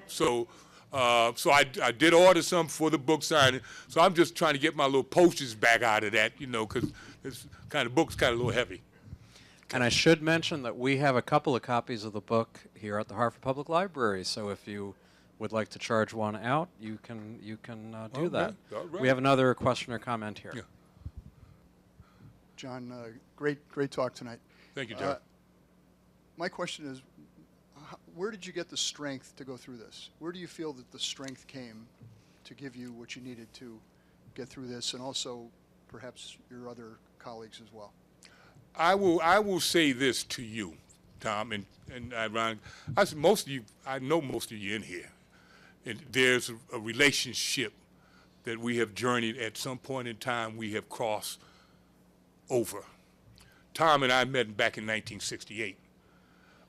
So I did order some for the book signing. So I'm just trying to get my little postage back out of that, because this kind of book's kind of a little heavy. And I should mention that we have a couple of copies of the book here at the Hartford Public Library. So if you would like to charge one out, you can do that. All right. We have another question or comment here. Yeah. John, great talk tonight. Thank you, John. My question is, where did you get the strength to go through this? Where do you feel that the strength came to give you what you needed to get through this, and also perhaps your other colleagues as well? I will say this to you, Tom, and Ron. I know most of you in here, and there's a relationship that we have journeyed at some point in time. We have crossed over. Tom and I met back in 1968.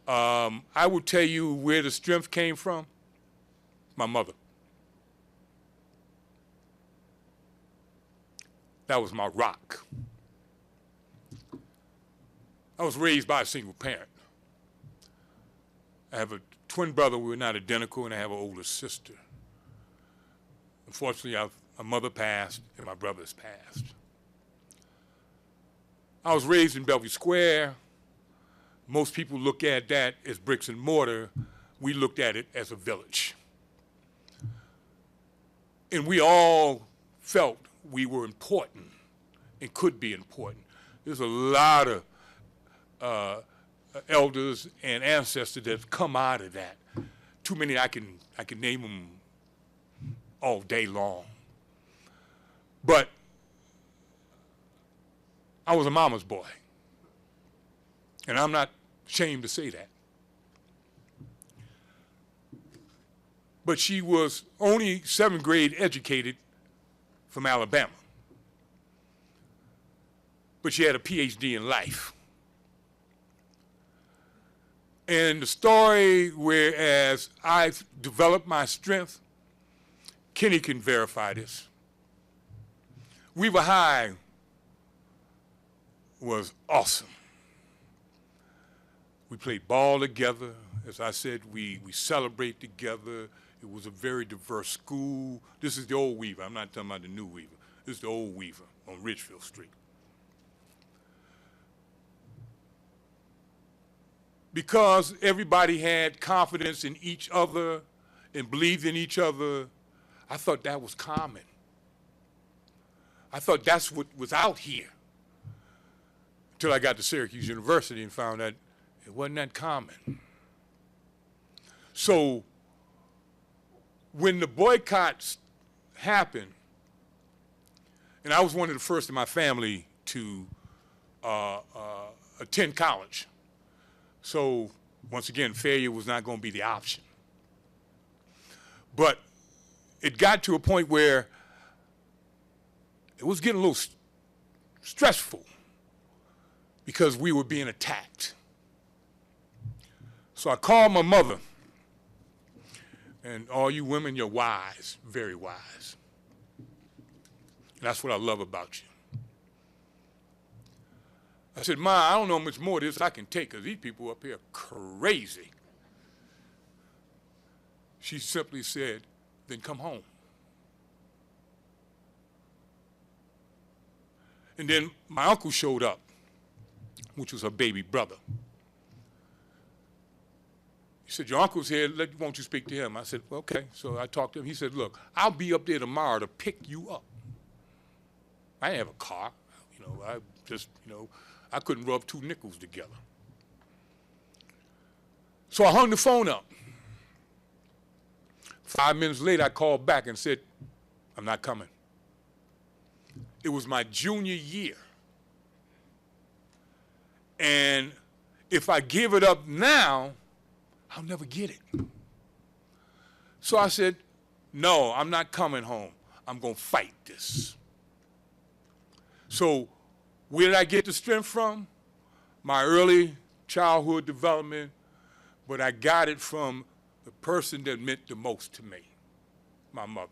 I will tell you where the strength came from. My mother. That was my rock. I was raised by a single parent. I have a twin brother. We're not identical, and I have an older sister. Unfortunately, my mother passed, and my brother's passed. I was raised in Bellevue Square. Most people look at that as bricks and mortar. We looked at it as a village. And we all felt we were important and could be important. There's a lot of elders and ancestors that have come out of that. Too many I can name them all day long. But I was a mama's boy. And I'm not ashamed to say that. But she was only 7th grade educated from Alabama. But she had a PhD in life. And the story, whereas I've developed my strength, Kenny can verify this. Weaver High was awesome. We played ball together. As I said, we celebrate together. It was a very diverse school. This is the old Weaver. I'm not talking about the new Weaver. This is the old Weaver on Ridgefield Street. Because everybody had confidence in each other and believed in each other, I thought that was common. I thought that's what was out here. Until I got to Syracuse University and found out it wasn't that common. So when the boycotts happened, and I was one of the first in my family to attend college. So once again, failure was not going to be the option. But it got to a point where it was getting a little stressful because we were being attacked. So I called my mother And all you women, you're wise, very wise. And that's what I love about you. I said, Ma, I don't know how much more of this I can take because these people up here are crazy. She simply said, then come home. And then my uncle showed up, which was her baby brother. He said, your uncle's here, won't you speak to him? I said, well, okay. So I talked to him. He said, look, I'll be up there tomorrow to pick you up. I didn't have a car. I just, I couldn't rub two nickels together. So I hung the phone up. 5 minutes later, I called back and said, I'm not coming. It was my junior year. And if I give it up now, I'll never get it. So I said, no, I'm not coming home. I'm going to fight this. So where did I get the strength from? My early childhood development, but I got it from the person that meant the most to me, my mother.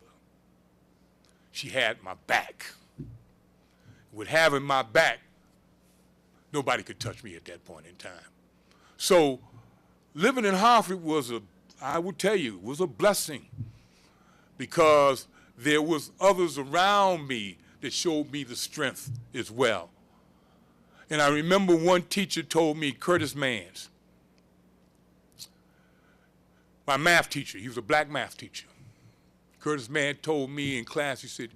She had my back. With having my back, nobody could touch me at that point in time. So living in Hartford was I would tell you, was a blessing because there was others around me that showed me the strength as well. And I remember one teacher told me, Curtis Mans, my math teacher, he was a black math teacher. Curtis Mann told me in class, he said,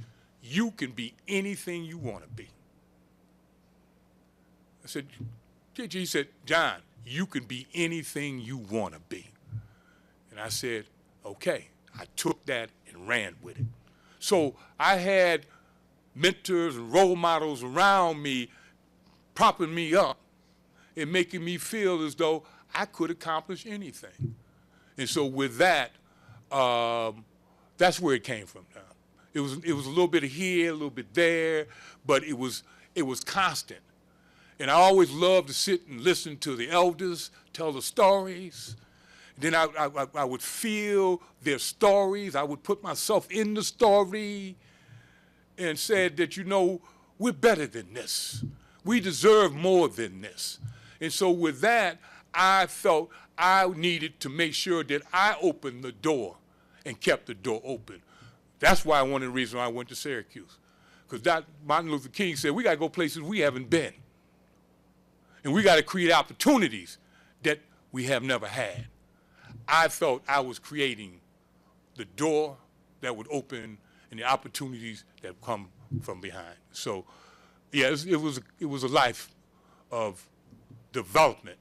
you can be anything you want to be. I said, teacher, he said, John, you can be anything you want to be. And I said, okay. I took that and ran with it. So I had mentors and role models around me propping me up and making me feel as though I could accomplish anything. And so with that, that's where it came from now. It was a little bit here, a little bit there, but it was constant. And I always loved to sit and listen to the elders tell the stories. Then I would feel their stories. I would put myself in the story and said that, we're better than this. We deserve more than this. And so with that, I felt I needed to make sure that I opened the door and kept the door open. That's why one of the reasons I went to Syracuse. Because Martin Luther King said, we got to go places we haven't been. And we got to create opportunities that we have never had. I felt I was creating the door that would open and the opportunities that come from behind. So, yeah, it was a life of development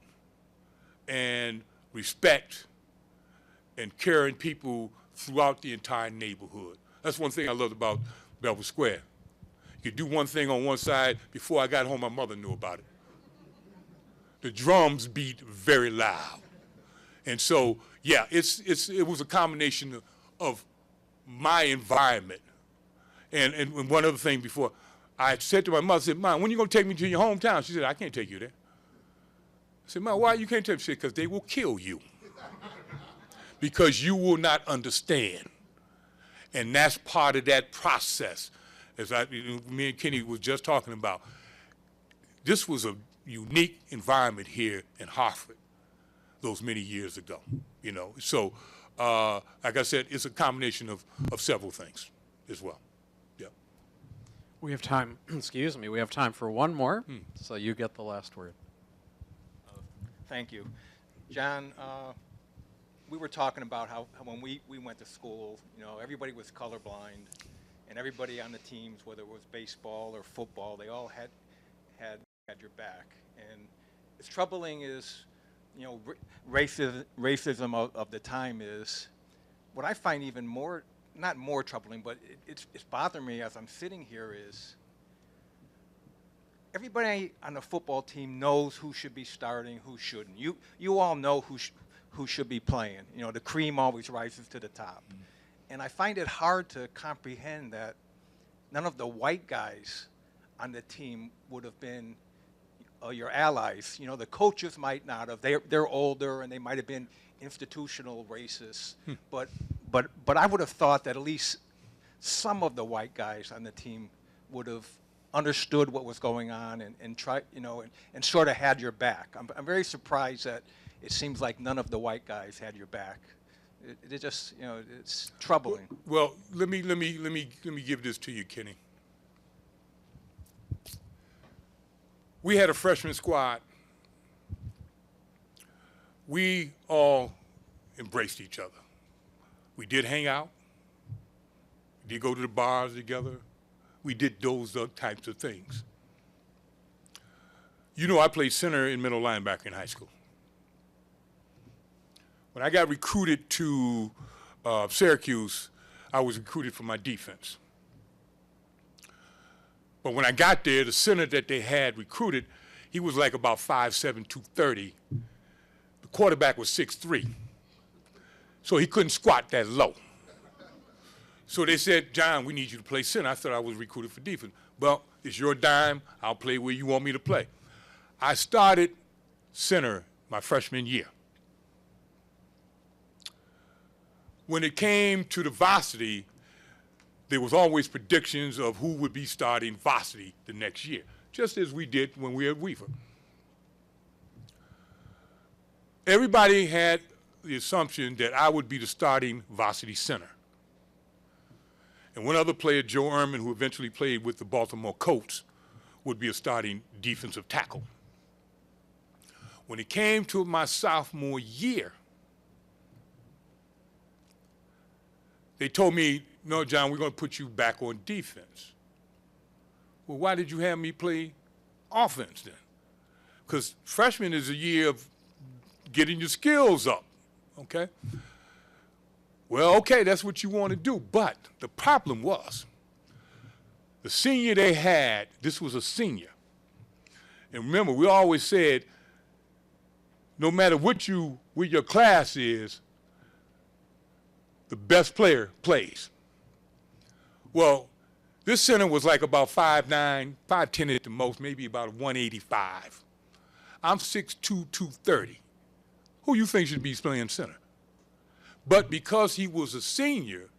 and respect and caring people throughout the entire neighborhood. That's one thing I loved about Belvoir Square. You could do one thing on one side. Before I got home, my mother knew about it. The drums beat very loud. And so, yeah, it was a combination of my environment. And one other thing before, I said to my mother, I said, Mom, when are you going to take me to your hometown? She said, I can't take you there. I said, Mom, why you can't take me? She said, because they will kill you. Because you will not understand. And that's part of that process. As me and Kenny was just talking about, this was a unique environment here in Hartford those many years ago, So, like I said, it's a combination of several things as well. Yeah. We have time, excuse me, we have time for one more, so you get the last word. Thank you. John, we were talking about how when we went to school, everybody was colorblind, and everybody on the teams, whether it was baseball or football, they all had your back. And it's troubling is, racism of the time is, what I find even more, not more troubling, but it's bothering me as I'm sitting here is, everybody on the football team knows who should be starting, who shouldn't. You all know who should be playing. The cream always rises to the top. Mm-hmm. And I find it hard to comprehend that none of the white guys on the team would have been your allies. The coaches might not have. They're older and they might have been institutional racists. But but I would have thought that at least some of the white guys on the team would have understood what was going on and try, and sort of had your back. I'm very surprised that it seems like none of the white guys had your back. It just, it's troubling. Well, let me give this to you, Kenny. We had a freshman squad. We all embraced each other. We did hang out. We did go to the bars together. We did those types of things. I played center and middle linebacker in high school. When I got recruited to Syracuse, I was recruited for my defense. But when I got there, the center that they had recruited, he was like about 5'7", 230. The quarterback was 6'3". So he couldn't squat that low. So they said, John, we need you to play center. I thought I was recruited for defense. Well, it's your dime. I'll play where you want me to play. I started center my freshman year. When it came to the varsity, there was always predictions of who would be starting varsity the next year, just as we did when we were at Weaver. Everybody had the assumption that I would be the starting varsity center. And one other player, Joe Ehrman, who eventually played with the Baltimore Colts, would be a starting defensive tackle. When it came to my sophomore year, they told me, no, John, we're going to put you back on defense. Well, why did you have me play offense then? Because freshman is a year of getting your skills up, okay? Well, okay, that's what you want to do. But the problem was the senior they had, this was a senior. And remember, we always said, no matter what your class is, the best player plays. Well, this center was like about 5'9", 5'10" at the most, maybe about 185. I'm 6'2", 230. Who you think should be playing center? But because he was a senior,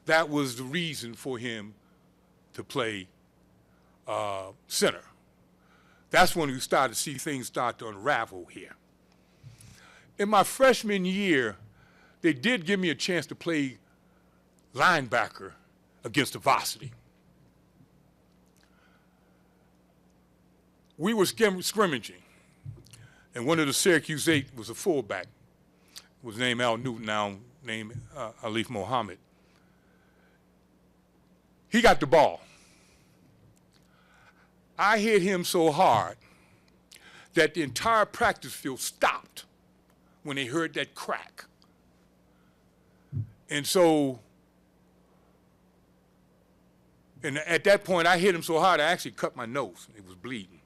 that was the reason for him to play center. That's when we started to see things start to unravel here. In my freshman year, they did give me a chance to play linebacker against the varsity. We were scrimmaging, and one of the Syracuse 8 was a fullback. Was named Al Newton, now named Alif Mohammed. He got the ball. I hit him so hard that the entire practice field stopped when they heard that crack. And so, and at that point, I hit him so hard, I actually cut my nose. It was bleeding.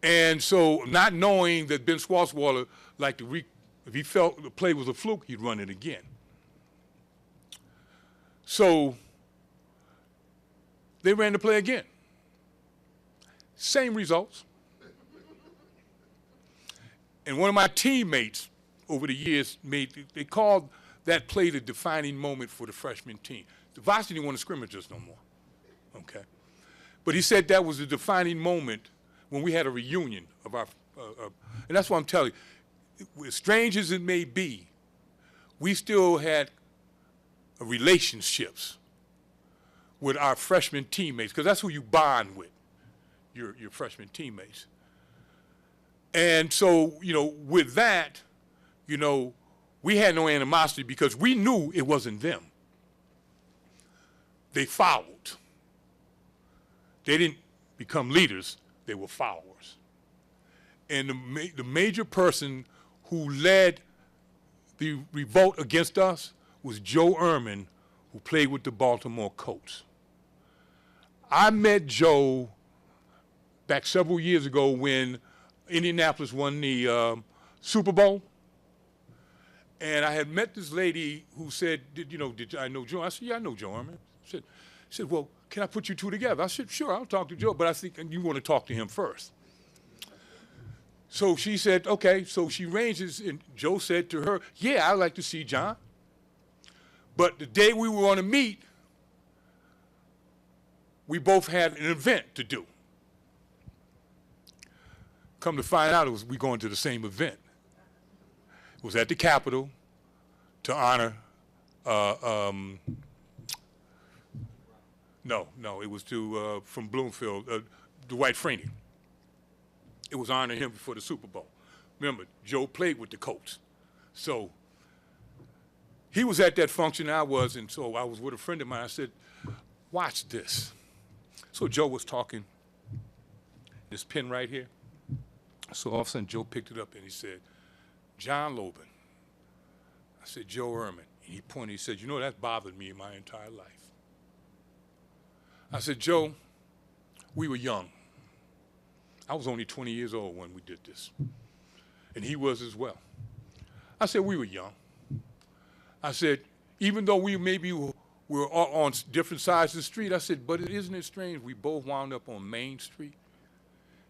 And so, not knowing that Ben Schwartzwaller liked to, if he felt the play was a fluke, he'd run it again. So, they ran the play again. Same results. And one of my teammates over the years they called that play the defining moment for the freshman team. The varsity didn't want to scrimmage us no more, okay? But he said that was the defining moment when we had a reunion of our, and that's what I'm telling you, as strange as it may be, we still had relationships with our freshman teammates, because that's who you bond with, your freshman teammates. And so, with that, we had no animosity because we knew it wasn't them. They followed. They didn't become leaders. They were followers. And the major person who led the revolt against us was Joe Ehrman, who played with the Baltimore Colts. I met Joe back several years ago when Indianapolis won the Super Bowl. And I had met this lady who said, did I know Joe? I said, yeah, I know Joe Ehrman. She said, well, can I put you two together? I said, sure, I'll talk to Joe, but I think you want to talk to him first. So she said, okay. So she arranges, and Joe said to her, yeah, I'd like to see John. But the day we were going to meet, we both had an event to do. Come to find out, we going to the same event. It was at the Capitol to honor, no, it was to, from Bloomfield, Dwight Freeney. It was honoring him before the Super Bowl. Remember, Joe played with the Colts. So he was at that function, I was, and so I was with a friend of mine. I said, watch this. So Joe was talking, this pen right here. So all of a sudden, Joe picked it up and he said, John Lobon. I said, Joe Ehrman. And he pointed, he said, you know, that's bothered me my entire life. I said, Joe, we were young. I was only 20 years old when we did this. And he was as well. I said, we were young. I said, even though we maybe were on different sides of the street, I said, but isn't it strange we both wound up on Main Street?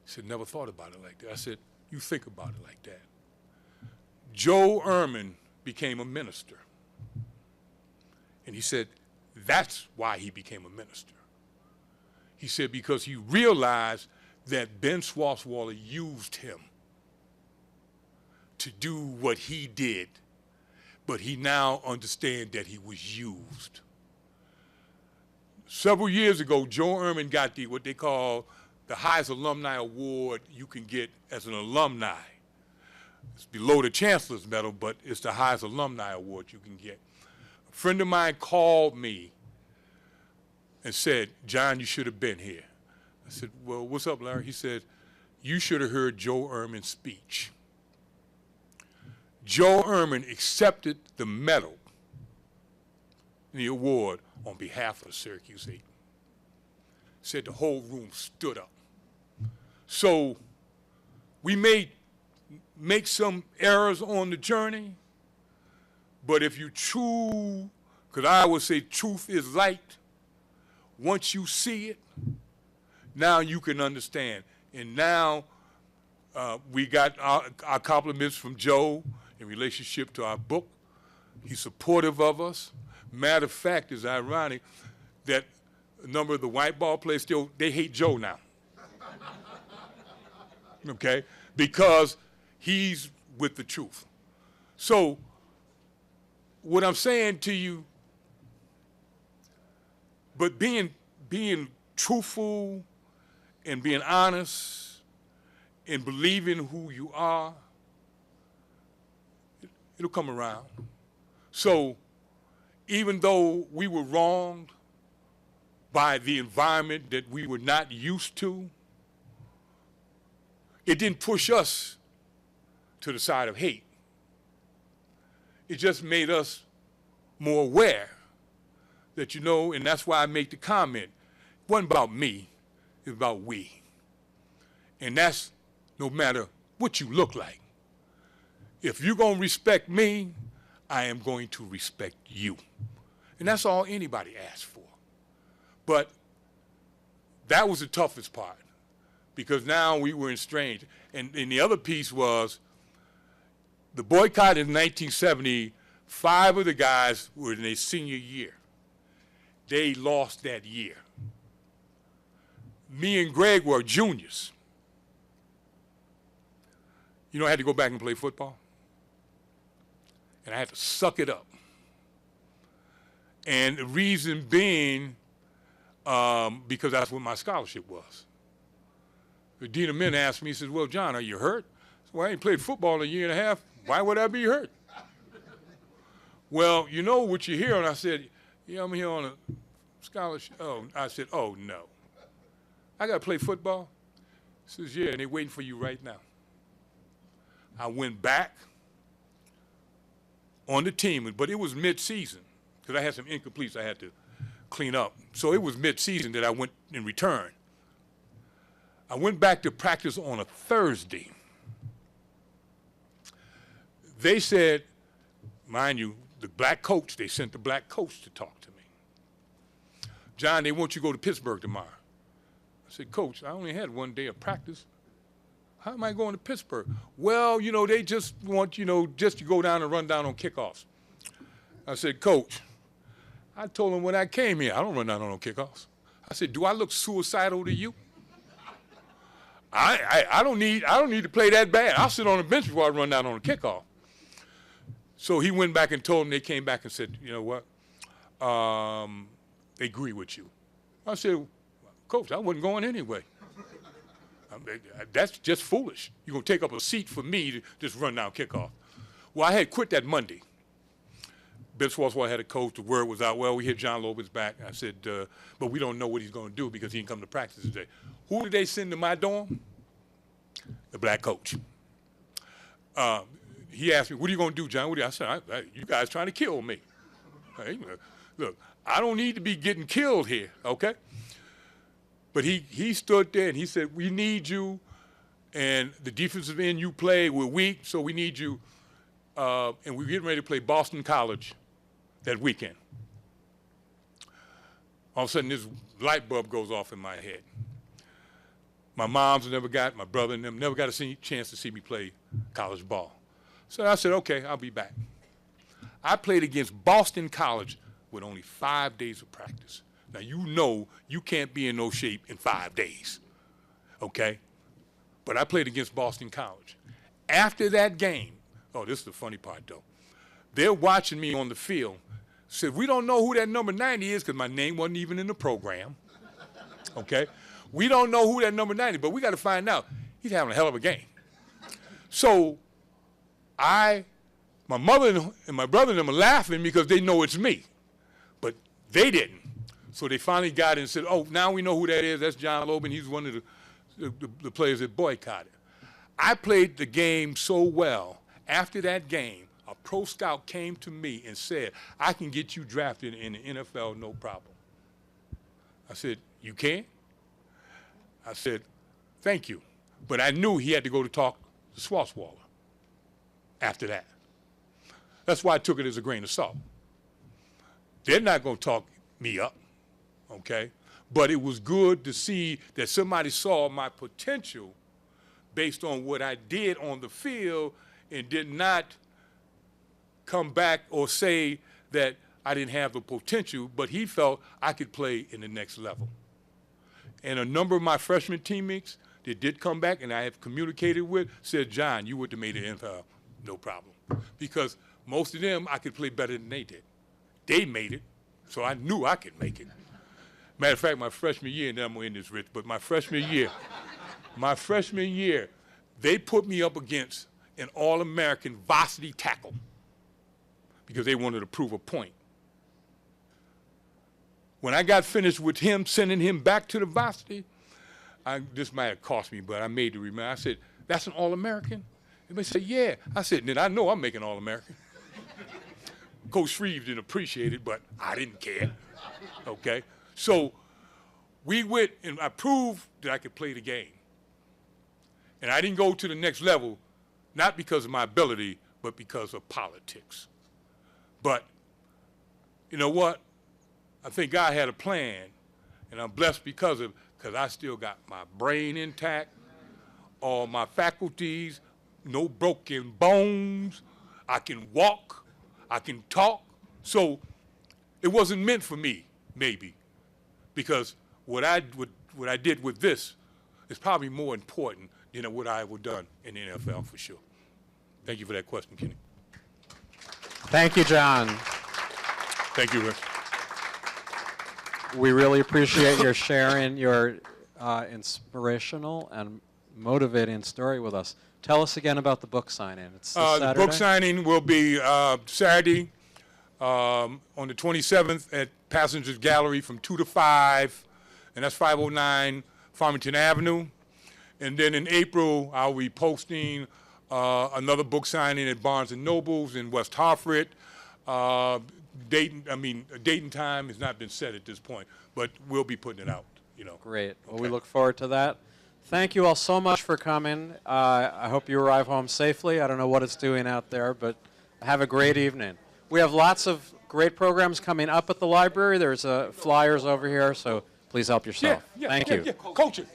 He said, never thought about it like that. I said, you think about it like that. Joe Ehrman became a minister. And he said, that's why he became a minister. He said, because he realized that Ben Swartzwalder used him to do what he did, but he now understands that he was used. Several years ago, Joe Ehrman got what they call the highest alumni award you can get as an alumni. It's below the Chancellor's Medal, but it's the highest alumni award you can get. A friend of mine called me and said, John, you should have been here. I said, well, what's up, Larry? He said, you should have heard Joe Ehrman's speech. Joe Ehrman accepted the medal, the award, on behalf of Syracuse 8. Said the whole room stood up. So we may make some errors on the journey, but if you true, because I would say truth is light, once you see it, now you can understand. And now we got our compliments from Joe in relationship to our book. He's supportive of us. Matter of fact, it's ironic that a number of the white ball players they hate Joe now. Okay? Because he's with the truth. So what I'm saying to you, but being truthful and being honest and believing who you are, it'll come around. So even though we were wronged by the environment that we were not used to, it didn't push us to the side of hate. It just made us more aware that, you know, and that's why I make the comment, it wasn't about me, it's about we. And that's no matter what you look like. If you're going to respect me, I am going to respect you. And that's all anybody asks for. But that was the toughest part, because now we were estranged. And the other piece was the boycott in 1970, 5 of the guys were in their senior year. They lost that year. Me and Greg were juniors. You know, I had to go back and play football. And I had to suck it up. And the reason being, because that's what my scholarship was. The dean of men asked me, he says, well, John, are you hurt? I said, well, I ain't played football in a year and a half. Why would I be hurt? Well, you know what you're here on? I said, yeah, I'm here on a scholarship. Oh, I said, oh, no. I got to play football? He says, yeah, and they're waiting for you right now. I went back on the team, but it was mid-season because I had some incompletes I had to clean up. So it was mid-season that I went and returned. I went back to practice on a Thursday. They said, mind you, the black coach, they sent the black coach to talk to me. John, they want you to go to Pittsburgh tomorrow. I said, Coach, I only had one day of practice. How am I going to Pittsburgh? Well, you know, they just want, you know, just to go down and run down on kickoffs. I said, Coach, I told him when I came here, I don't run down on no kickoffs. I said, do I look suicidal to you? I don't need to play that bad. I'll sit on the bench before I run down on a kickoff. So he went back and told them. They came back and said, you know what? They agree with you. I said, Coach, I wasn't going anyway. That's just foolish. You're going to take up a seat for me to just run down kickoff. Well, I had quit that Monday. Ben Swartzwell had a coach. The word was out. Well, we hit John Lobon's back. I said, but we don't know what he's going to do because he didn't come to practice today. Who did they send to my dorm? The black coach. He asked me, what are you going to do, John? I said, you guys trying to kill me. Hey, look, I don't need to be getting killed here, okay? But he stood there and he said, we need you, and the defensive end you play, we're weak, so we need you, and we're getting ready to play Boston College that weekend. All of a sudden, this light bulb goes off in my head. My mom's never got, my brother and them never got a chance to see me play college ball. So I said, okay, I'll be back. I played against Boston College with only 5 days of practice. Now, you know you can't be in no shape in 5 days, okay? But I played against Boston College. After that game, oh, this is the funny part, though. They're watching me on the field. Said, we don't know who that number 90 is because my name wasn't even in the program, okay? We don't know who that number 90 is, but we got to find out. He's having a hell of a game. So my mother and my brother and them are laughing because they know it's me, but they didn't. So they finally got it and said, oh, now we know who that is. That's John Lobon. He's one of the players that boycotted. I played the game so well. After that game, a pro scout came to me and said, I can get you drafted in the NFL, no problem. I said, you can? I said, thank you. But I knew he had to go to talk to Swartzwell after that. That's why I took it as a grain of salt. They're not going to talk me up, okay? But it was good to see that somebody saw my potential based on what I did on the field and did not come back or say that I didn't have the potential, but he felt I could play in the next level. And a number of my freshman teammates that did come back and I have communicated with said, John, you would have made the NFL, no problem. Because most of them, I could play better than they did. They made it, so I knew I could make it. Matter of fact, my freshman year, and then I'm going to end this, Rich, but my freshman year, they put me up against an All-American varsity tackle because they wanted to prove a point. When I got finished with him, sending him back to the varsity, this might have cost me, but I made the remark. I said, that's an All-American? They said, yeah. I said, then I know I'm making All-American. Coach Shreves didn't appreciate it, but I didn't care, okay? So we went, and I proved that I could play the game. And I didn't go to the next level, not because of my ability, but because of politics. But you know what? I think God had a plan, and I'm blessed because I still got my brain intact, all my faculties, no broken bones. I can walk, I can talk. So it wasn't meant for me, maybe, because what I did with this is probably more important than what I would have done in the NFL for sure. Thank you for that question, Kenny. Thank you, John. Thank you, Rick. We really appreciate your sharing your inspirational and motivating story with us. Tell us again about the book signing. It's this the Saturday? book signing will be Saturday on the 27th at Passengers Gallery from 2 to 5, and that's 509 Farmington Avenue. And then in April, I'll be posting another book signing at Barnes & Nobles in West Hartford. Date and time has not been set at this point, but we'll be putting it out, Great. Well, Okay. we look forward to that. Thank you all so much for coming. I hope you arrive home safely. I don't know what it's doing out there, but have a great evening. We have lots of great programs coming up at the library. There's flyers over here, so please help yourself. Thank you. Coach it.